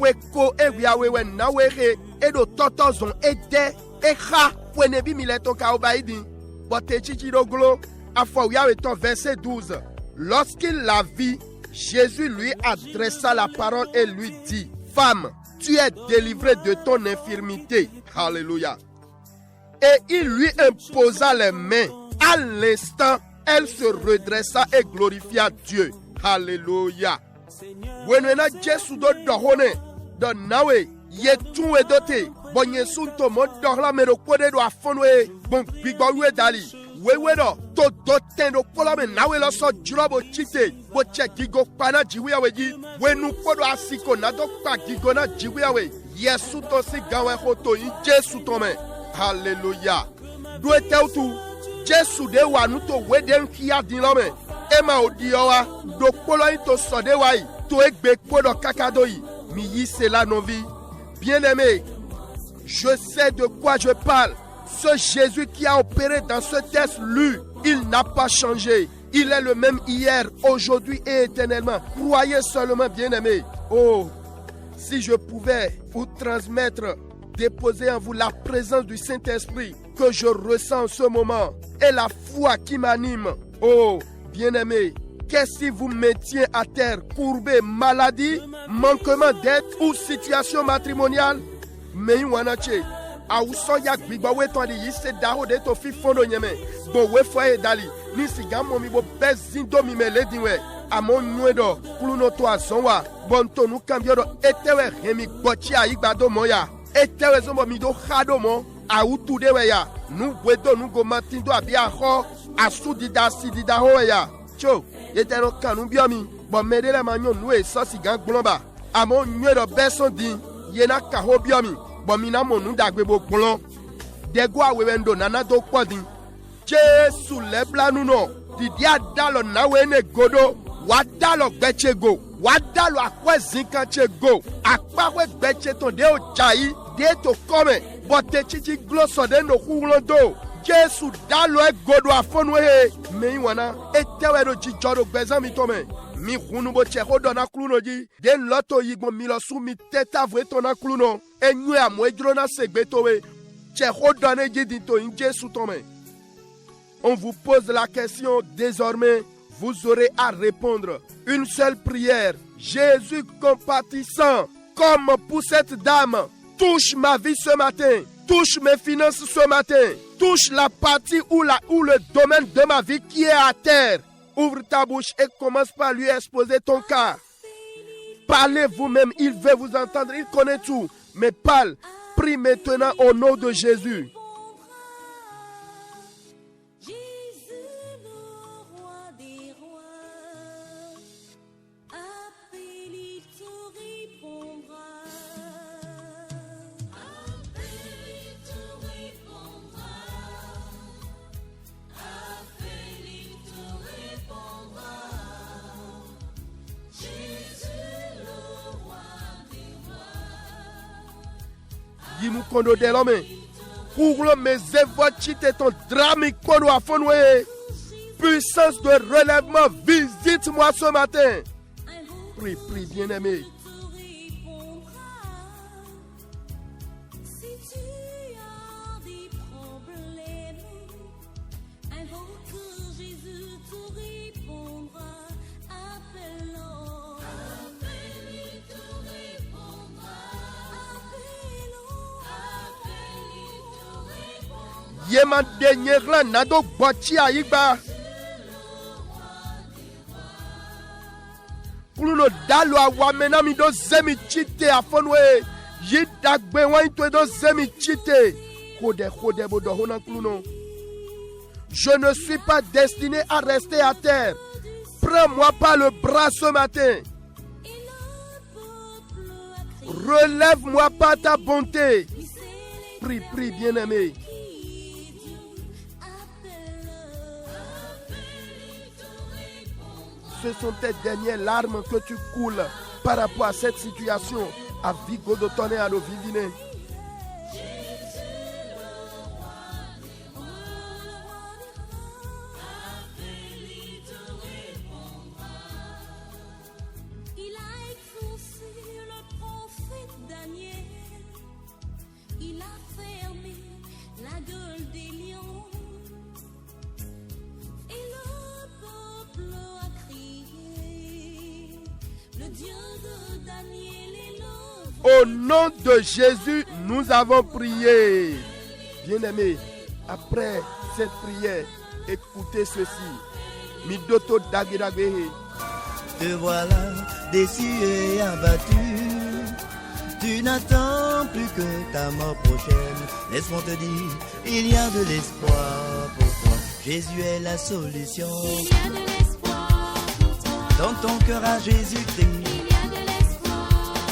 Weko ewiawewe nawehe edo totozon ede eha wenebi mileton kaobaidi. Botechichiroglo afowiaweton verset 12. Lorsqu'il la vit, Jésus lui adressa la parole et lui dit: Femme, tu es délivré de ton infirmité. Alléluia. Et il lui imposa les mains. À l'instant, elle se redressa et glorifia Dieu. Alléluia. Wenwena Jesu do dohone do nawe yetuwe dote bonyesun to mo dohla me do kode do afonwe bon gbigbowe dali wewe do to do ten do kola me nawe lo so juro bo chite bo che gigo pana jiwe aweji wenu kodo asiko na do pa gigo na jiwe awe Yesu to si gawe hoto yi Jesu to me. Hallelujah. Do etautu Jesu de wa nu to weden kia din lo me ema odiowa do polo to sode wa yi to egbe kodo kakado yi mi yi cela non vie. Bien-aimé, je sais de quoi je parle. Ce Jésus qui a opéré dans ce texte lu, il n'a pas changé. Il est le même hier, aujourd'hui et éternellement. Croyez seulement, bien-aimé. Oh, si je pouvais vous transmettre, déposer en vous la présence du Saint-Esprit que je ressens en ce moment et la foi qui m'anime. Oh, bien-aimé, qu'est-ce qui vous maintient à terre, courbé, maladie, manquement d'aide ou situation matrimoniale? Mais wanache, awuso ya gbigba we ton di yise daho de to fi fondo nyeme. Bo we foye dali, ni sigamo mi bo bezindo mi mele diwe. Amon nuedo, kuluno to azonwa, bon to nu kambio do etewe hemi gbochi ayigbado moya. Etewe zombo mi do khado mo, awutu dewe ya. Nu wedo nu go matindo abia ho, asu dida si dida ho ya. Cho, yetero kanu biomi, bon medele manyo nue so si gang blomba. Amon nuedo beson din, yena kaho biomi, bon mina monu dagbe bo blon. Dego awewendo nana do kodin. Jesu lebla nuno, didia dalo nawe ne godo, wadalo gbeche go, wadalo akwe zinkanche go, akpawe gbeche ton de o jayi, de to kome, bote chichi gloso de no kulondo. Jesu dalo e godo afonwe me wana etewe do jijoro gbezan mi tome mi hunu bo cheho do na kluno ji de loto yigbo mi lo su mi teta vwe to na kluno enyu amo ejro na segbe towe cheho do na ji din to in Jesu tome. On vous pose la question désormais, vous aurez à répondre une seule prière. Jésus compatissant, comme pour cette dame, touche ma vie ce matin, touche mes finances ce matin, touche la partie ou le domaine de ma vie qui est à terre. Ouvre ta bouche et commence par lui exposer ton cas. Parlez vous-même, il veut vous entendre, il connaît tout. Mais parle, prie maintenant au nom de Jésus. Nous kondo de l'homme pour le mes évochite ton drame kondo a fonwe puissance de relèvement visite-moi ce matin. Prie, prie, bien-aimé. Yeman denyer la nado bochi aigba. Pluno dalo awamena mi do zemi chite afonwe. Yidagbe waintwe do zemi chite. Kode bodo honan pluno. Je ne suis pas destiné à rester à terre. Prends-moi par le bras ce matin. Relève-moi par ta bonté. Prie, prie, bien-aimé. Ce sont tes dernières larmes que tu coules par rapport à cette situation. À Vigo de tonner à nos vivines. Il a exaucé le prophète Daniel. Il a fermé la gueule des lions. Et le peuple a crié. Le Dieu de Daniel est le Au nom de Jésus, nous avons prié. Bien-aimés, après cette prière, écoutez ceci. Midoto dagedagbehe. Te voilà déçu et abattu. Tu n'attends plus que ta mort prochaine. Laisse-moi te dire, il y a de l'espoir pour toi. Jésus est la solution. Il y a de l'espoir pour toi. Dans ton cœur à Jésus-Christ. Il y a de l'espoir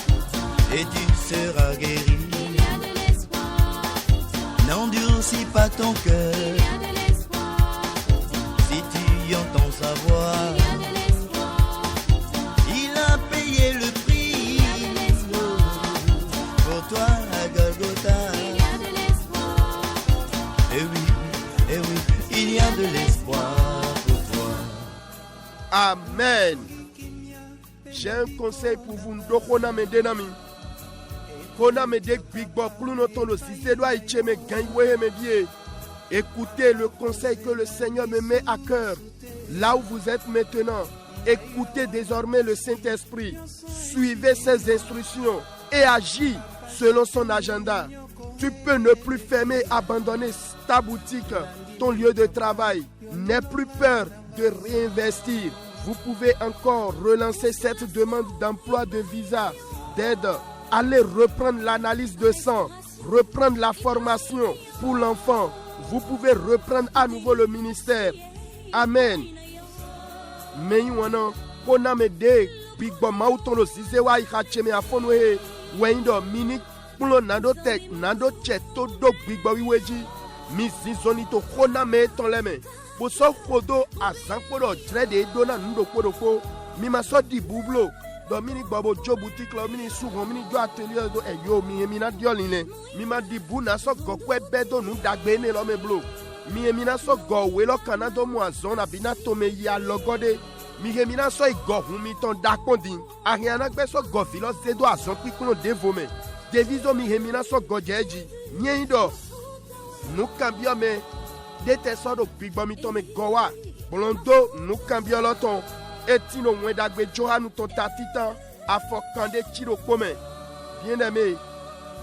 pour toi. Et tu seras guéri. Il y a de l'espoir pour toi. N'endurcis pas ton cœur. Il y a de l'espoir pour toi. Si tu entends sa voix. Il y a de l'espoir pour toi. Il a payé le prix. Il y a de l'espoir pour toi à Golgotha. Il y a de l'espoir pour toi. Eh oui, il y a de l'espoir pour toi. Amen. J'ai un conseil pour vous. Ndokona me denami. Kona me dek big bo pluno tolo si c'est doit y me gagner me bien. Écoutez le conseil que le Seigneur me met à cœur. Là où vous êtes maintenant, écoutez désormais le Saint-Esprit. Suivez ses instructions et agis selon son agenda. Tu peux ne plus fermer, abandonner ta boutique, ton lieu de travail. N'aie plus peur de réinvestir. Vous pouvez encore relancer cette demande d'emploi, de visa, d'aide. Allez reprendre l'analyse de sang, reprendre la formation pour l'enfant. Vous pouvez reprendre à nouveau le ministère. Amen. Mais on a de big bomb mautono si se wa ikacheme afonwe wendo mini pulo nando tek nando cheto do big bomb wiweji mi zizoni to kona me tonleme boso kodo azankodo trade dona ndo kodoko mi maso di bublo do mini babo jo boutique lo mini sugon mini jo atelier do eyo mi na dioline mi ma di bu na so gokwe bedo nu dagbe ne lo me blo mi emina so go we lo kanado mo azon abina to me ya logode mi emina so igo hun mi ton dakondin ariana gbe so go filo zedo azon pikuno devome devizo mi emina so go jeji nyindo nu cambio me de te so do bigbo mi to me gowa blondo nu cambio lo ton etino mwen dagbe johanu ton tatitan afokande tiro pome. Bien-aimé,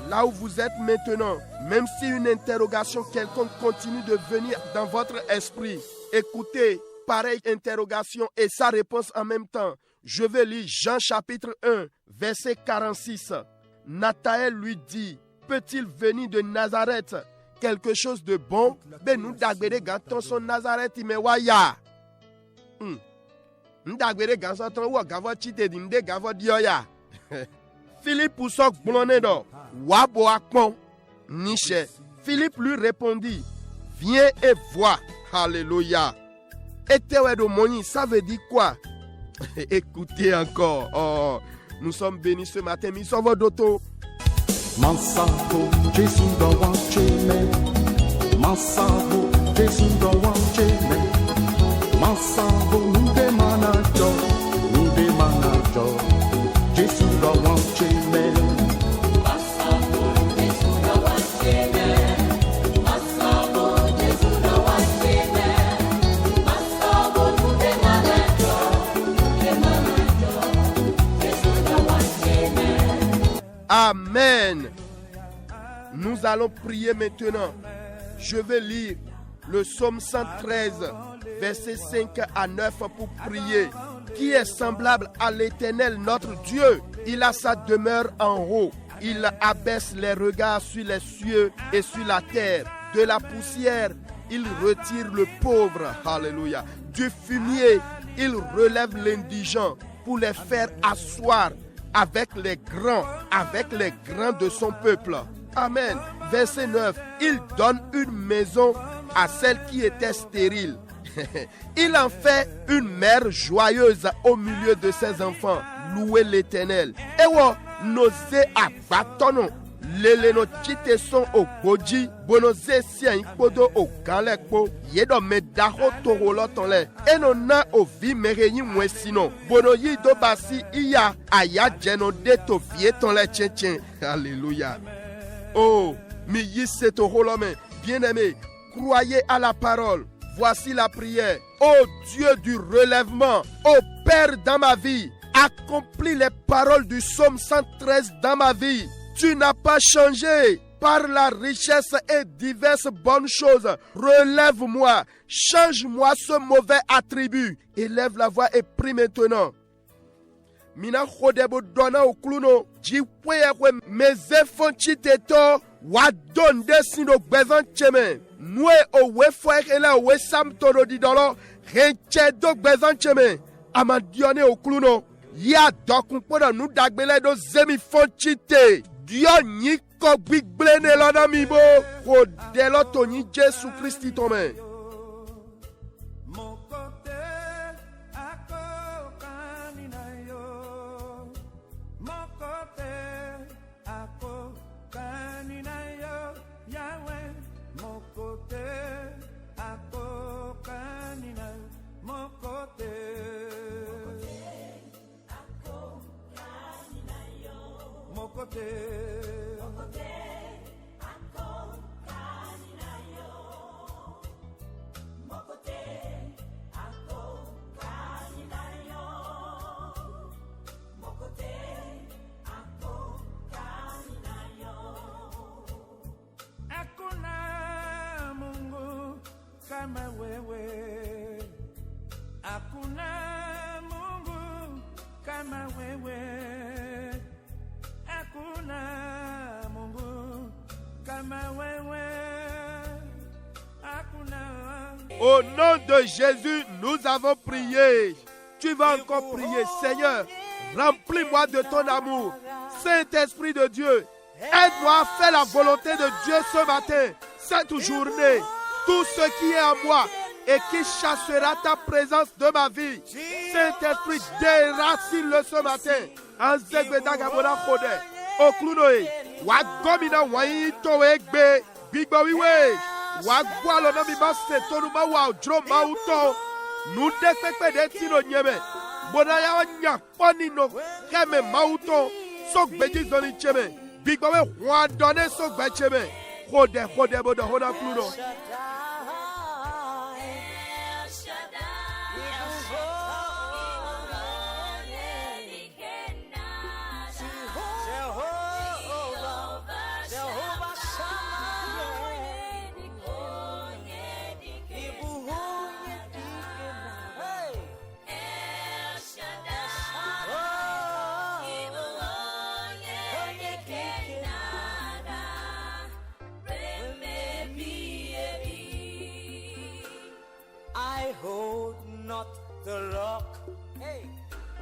là où vous êtes maintenant, même si une interrogation quelconque continue de venir dans votre esprit, écoutez pareille interrogation et sa réponse en même temps. Je vais lire Jean chapitre 1, verset 46. Nathanaël lui dit, peut-il venir de Nazareth quelque chose de bon? Ben nous dagbere ganton son Nazareth imewaya. Ndagbere ganson ton wo gavo chite di nde gavo dioya. Philippe Poussok Blonnedo, Wabo Akpon, Niche. Philippe lui répondit, viens et vois. Alléluia. Et Théodo Moni, ça veut dire quoi? Écoutez encore. Oh, nous sommes bénis ce matin. Nous sommes d'auto. Mansabo, Jésus dans Wancheme. Mansabo, Jésus dans Wancheme. Mansabo, nous demanajo, nous demanajo. Jésus dans Wancheme. Mansabo, Jésus dans Wancheme. Mansabo, Jésus dans Wancheme. Mansabo, nous demanajo, Jésus dans Wancheme. Amen. Nous allons prier maintenant. Je vais lire le psaume 113, versets 5 à 9 pour prier. Qui est semblable à l'Éternel, notre Dieu? Il a sa demeure en haut. Il abaisse les regards sur les cieux et sur la terre. De la poussière, il retire le pauvre. Alléluia. Du fumier, il relève l'indigent pour les faire asseoir avec les grands de son peuple. Amen. Verset 9. Il donne une maison à celle qui était stérile. Il en fait une mère joyeuse au milieu de ses enfants. Louez l'Éternel. Ewo, nose abatono. Lele no chite son ogboji. Bonoze si an ikodo o ganlekpo. Yedo medaho torolotonle. Eno na ovi mereyi mwesino. Bono yi do basi iya aya jeno de to vietonle chen. Alléluia. Oh, mi yi se torolome. Bien-aimé, croyez à la parole. Voici la prière. Ô Dieu du relèvement, opère dans ma vie accomplis les paroles du psaume 113 dans ma vie. Tu n'as pas changé. Par la richesse et diverses bonnes choses, relève-moi, change-moi ce mauvais attribut. Élève la voix et prie maintenant. Mina khodebo dona okluno, jikwe meze fonchi teto, wadonde sindo bezan cheme. Nwe owe fwekele owe sam toro di dolo, renche do bezan cheme. Amandione okluno, ya dokumpona nu dagbele do zemi fonchi te. Dieu ni ko gbigblene lona mibo, ko delo to ni Jésus Christi tome. Kama wewe, hakuna Mungu kama wewe, hakuna Mungu kama wewe, hakuna. Au nom de Jésus, nous avons prié. Tu vas encore prier. Seigneur, remplis-moi de ton amour. Saint-Esprit de Dieu, aide-moi à faire la volonté de Dieu ce matin, cette journée. Tout ce qui est en moi et qui chassera ta présence de ma vie. Saint-Esprit, déracine-le ce matin. Anzegweda gabona khode. Oklunoe. Wagomina waito egbe. Bigbawiwe. Wagwalo na miba setonu ma wa dro mauto. Nu dekpepe de tino nyeme. Bonaya nya poni no keme mauto. Sokbeji zoni cheme. Bigbawe wadone sokbe cheme. Khode bodo hoda kluno. I hold not the rock,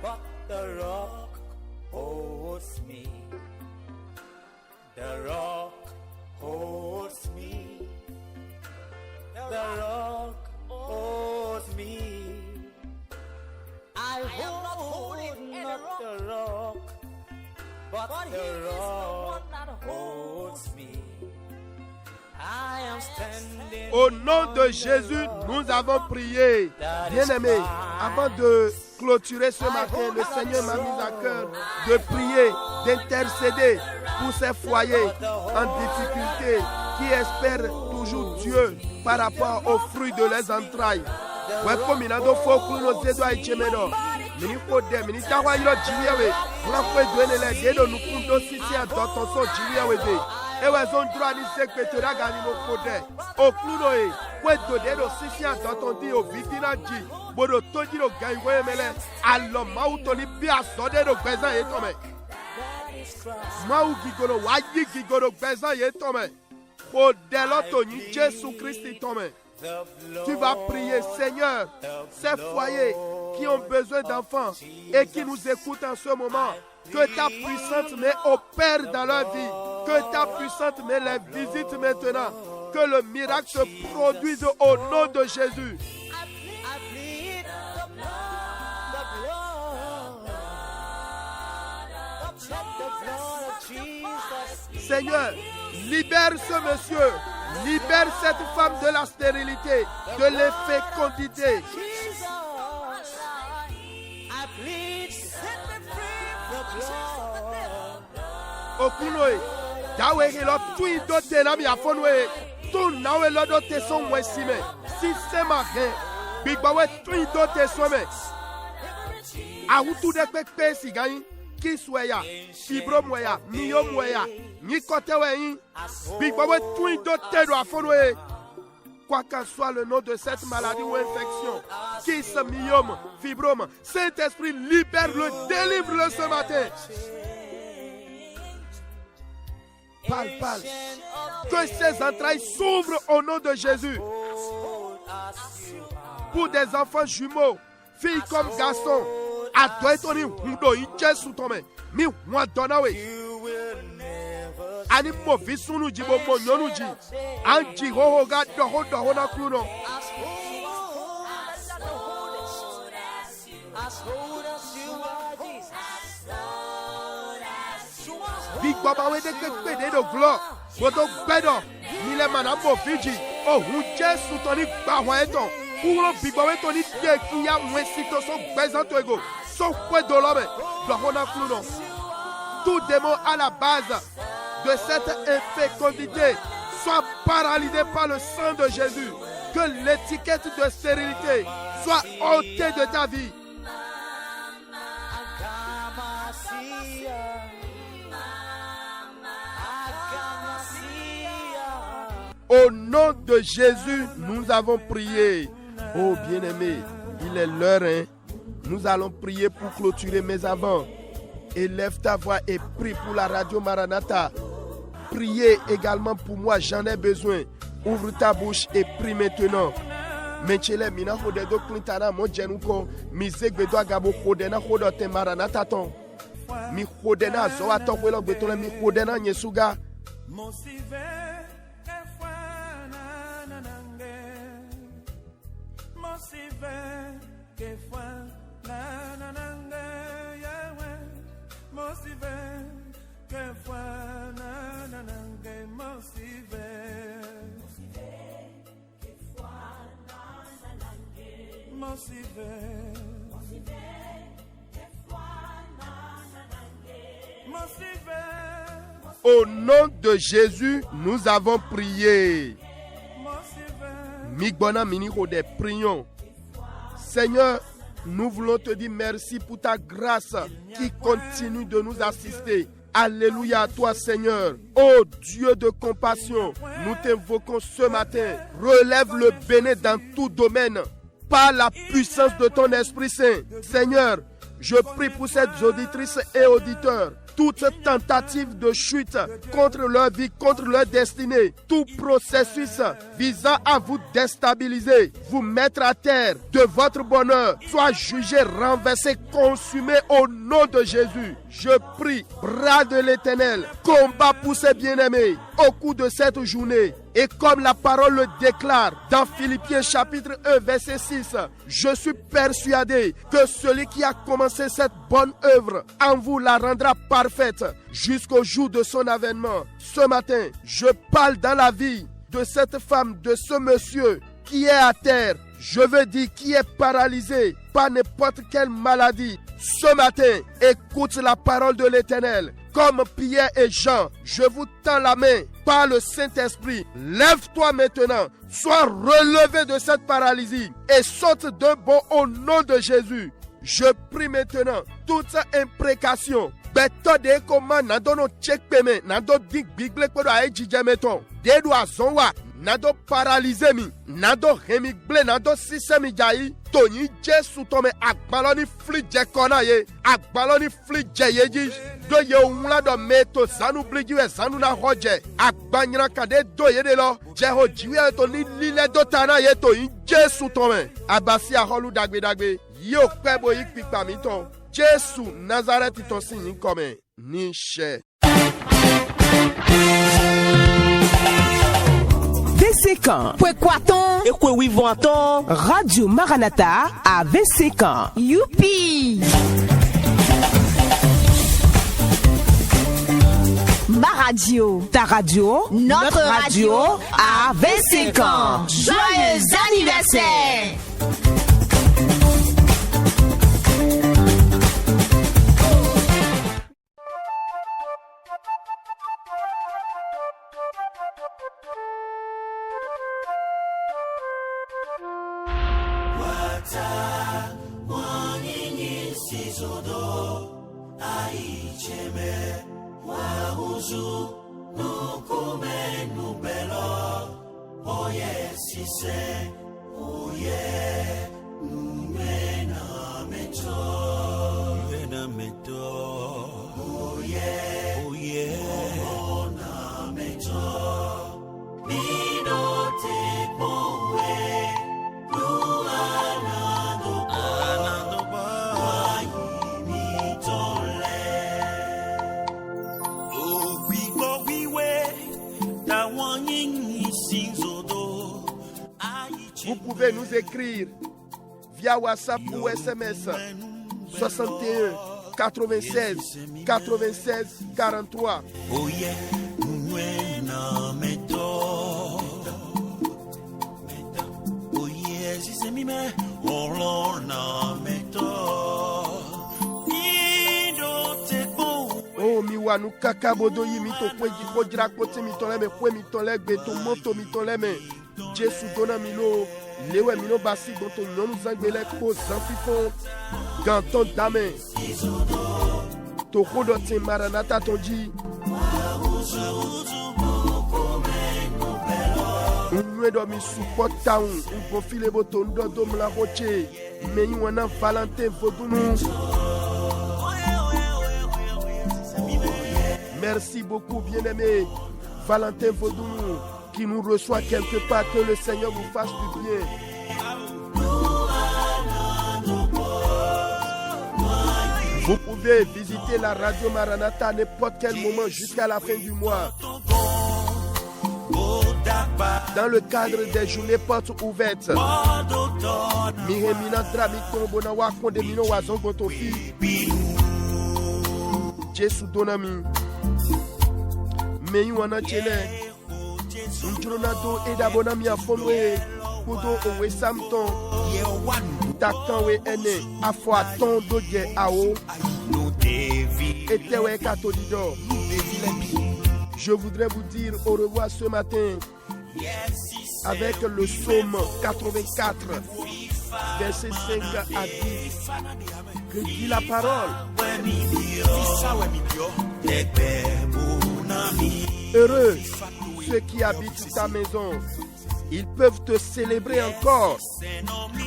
but the rock holds me. The rock holds me. The rock holds me. I hold not the rock, but the rock holds me. Au nom de Jésus, nous avons prié. Bien-aimés, avant de clôturer ce matin, le Seigneur m'a mis à cœur de prier, d'intercéder pour ces foyers en difficulté qui espèrent toujours Dieu par rapport aux fruits de leurs entrailles. Ewe zondra ni sekretera gani mo kode. Okluno e, kwe dode do sisi adotondi o vitina ji. Bodo toji do gangwe mele. Alo mauto ni bi asode do bezan ye tome. Mau gigoro waji gigoro bezan ye tome. Kode loto ni Jésus Christ tome. Tu vas prier, Seigneur, ces foyers qui ont besoin d'enfants et qui nous écoutent en ce moment. Que ta puissante main opère dans leur vie. Que ta puissante main les visite maintenant. Que le miracle se produise au nom de Jésus. Seigneur, libère ce monsieur. Libère cette femme de la stérilité, de l'infécondité. Okunoe, dawe helo tui dote na mi afonwe, tu nawe lodo te son wesime, si sema he, bigbawe tui dote some. awutu de kpekpe si ganyi kisweya fibromweya miyomweya nikoteweyin bigbowe tun do tedo afonwe. Quoi qu'en soit le nom de cette maladie ou infection, kyste, myome, fibrome, Saint-Esprit libère-le, délivre-le ce matin. Parle. Que ses entrailles s'ouvrent au nom de Jésus. Pour des enfants jumeaux, filles comme garçons, adoitoni hundo inche sutome, mi wadonawe. Ani mo visunu jibo mo nyonu ji, anji hoho ga doho na kluno. Big Baba we de kekpe de glo, bodo bedo, mile manambo Fiji, oh hunche sutoni gbawa eton. Ouro Big Baba we toni de kiya mwesito so bezanto ego, so kwe dolome, doho na kluno. Tout démon à la base de cette infécondité soit paralysé par le sang de Jésus. Que l'étiquette de stérilité soit ôtée de ta vie. Au nom de Jésus, nous avons prié. Oh bien-aimé, il est l'heure, hein? Nous allons prier pour clôturer, mais avant, élève ta voix et prie pour la radio Maranatha. Priez également pour moi, j'en ai besoin. Ouvre ta bouche et prie maintenant. Menchele mina hode do klintana mo jenuko mi zegbedo agabo hode na hodo te Maranatha ton. Mi hode na zo ato kwelo gbetole mi hode na nyesuga. Au nom de Jésus, nous avons prié. Migbona miniko des prions. Seigneur, nous voulons te dire merci pour ta grâce qui continue de nous assister. Alléluia à toi, Seigneur. Ô Dieu de compassion, nous t'invoquons ce matin. Relève le bénin dans tout domaine par la puissance de ton Esprit Saint. Seigneur, je prie pour ces auditrices et auditeurs. Toute tentative de chute contre leur vie, contre leur destinée, tout processus visant à vous déstabiliser, vous mettre à terre de votre bonheur, soit jugé, renversé, consumé au nom de Jésus. Je prie, bras de l'Éternel, combat pour ces bien-aimés au cours de cette journée. Et comme la parole le déclare dans Philippiens chapitre 1 verset 6, je suis persuadé que celui qui a commencé cette bonne œuvre en vous la rendra parfaite jusqu'au jour de son avènement. Ce matin, je parle dans la vie de cette femme, de ce monsieur qui est à terre. Je veux dire qui est paralysé par n'importe quelle maladie. Ce matin, écoute la parole de l'Éternel. Comme Pierre et Jean, je vous tends la main par le Saint-Esprit. Lève-toi maintenant, sois relevé de cette paralysie et saute d'un bond au nom de Jésus. Je prie maintenant toute imprécation. Beto de koma nadono chekpeme nado dig bigle kodo ae jijameton. Dedo azonwa nado paralyse mi nado hemigble nado sisemi jayi. Tony Jesu tome akbaloni flije kona ye akbaloni flije yeji. Do ye unla do meto zanu blijiwe zanu na hoje agbanyra kade do ye de lo jeho jiwe to ni lile do tana ye to in Jesu tome abasi aholu dagbe yo pebo yik pikpa mi ton Jesu Nazareth ton sin comme ni che. Vésécan. Pouekwaton. Ekwe Radio Maranatha à Vésécan. Youpi. Ma radio. Ta radio. Notre radio à Vésécan. Joyeux anniversaire. Vous pouvez nous écrire via WhatsApp ou SMS 61 96 96 43. Oh yeah, oh yeah, si c'est mime, oh l'on Oh miwanu kaka bodo yimito kweji kodra kote mitoleme kwe mitole beto moto mitoleme Jesu dona mino lewe mino basi gonto nyonu zangbele ko zanfifon ganton dame Toko do tin maranata tonji Unwe do mi support town un file boto ndo dom la roche meyi wana Valentin Vodounou. Merci beaucoup, bien-aimé Valentin Vodounou, qui nous reçoit quelque part. Que le Seigneur vous fasse du bien. Vous pouvez visiter la radio Maranatha à n'importe quel moment jusqu'à la fin du mois. Dans le cadre des journées portes ouvertes. Miremina Drabikon Bonawa Kondemino Wazon Gotofi. Jesu Donami. Meyu wana chele Njonado edabonami afonwe Kudo owe samton Takan we ene Afo aton doje ao Etewe katodido. Je voudrais vous dire au revoir ce matin avec le psaume 84 verset 5 à 10 que dit la parole. Heureux ceux qui habitent ta maison, ils peuvent te célébrer encore.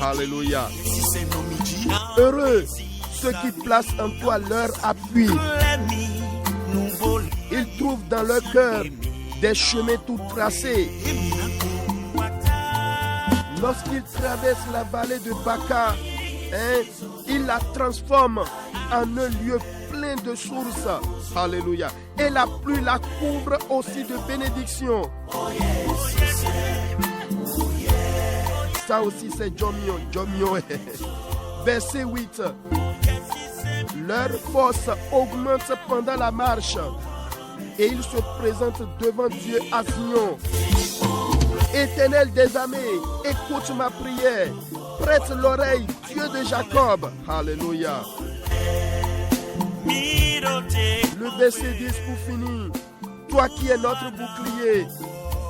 Alléluia. Heureux ceux qui placent en toi leur appui. Ils trouvent dans leur cœur des chemins tout tracés. Lorsqu'ils traversent la vallée de Baca, ils la transforment en un lieu plein de sources. Alléluia. Et la pluie la couvre aussi de bénédictions. Ça aussi c'est Jomio. Verset 8. Leur force augmente pendant la marche et ils se présentent devant Dieu à Sion. Éternel des armées, écoute ma prière. Prête l'oreille, Dieu de Jacob. Alléluia. Le verset 10 pour finir. Toi qui es notre bouclier,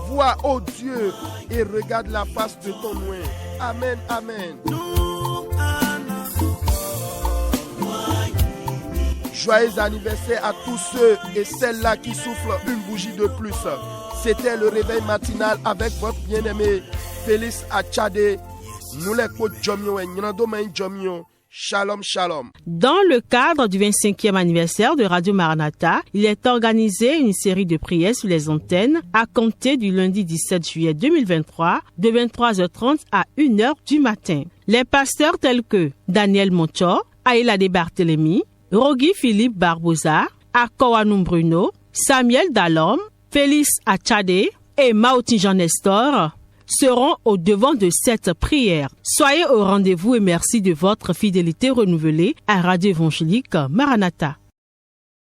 vois, ô Dieu, et regarde la face de ton oint. Amen, amen. Joyeux anniversaire à tous ceux et celles-là qui soufflent une bougie de plus. C'était le réveil matinal avec votre bien-aimé Félix Achade. Nous les côtes Jomio et Nyandomain Jomio. Shalom, shalom. Dans le cadre du 25e anniversaire de Radio Maranatha, il est organisé une série de prières sur les antennes à compter du lundi 17 juillet 2023 de 23h30 à 1h du matin. Les pasteurs tels que Daniel Moncho, Aïlade Barthélemy, Rogi Philippe Barbosa, Akowanum Bruno, Samuel Dalom, Félix Achade et Maouti Jean Nestor seront au devant de cette prière. Soyez au rendez-vous et merci de votre fidélité renouvelée à Radio Évangélique Maranatha.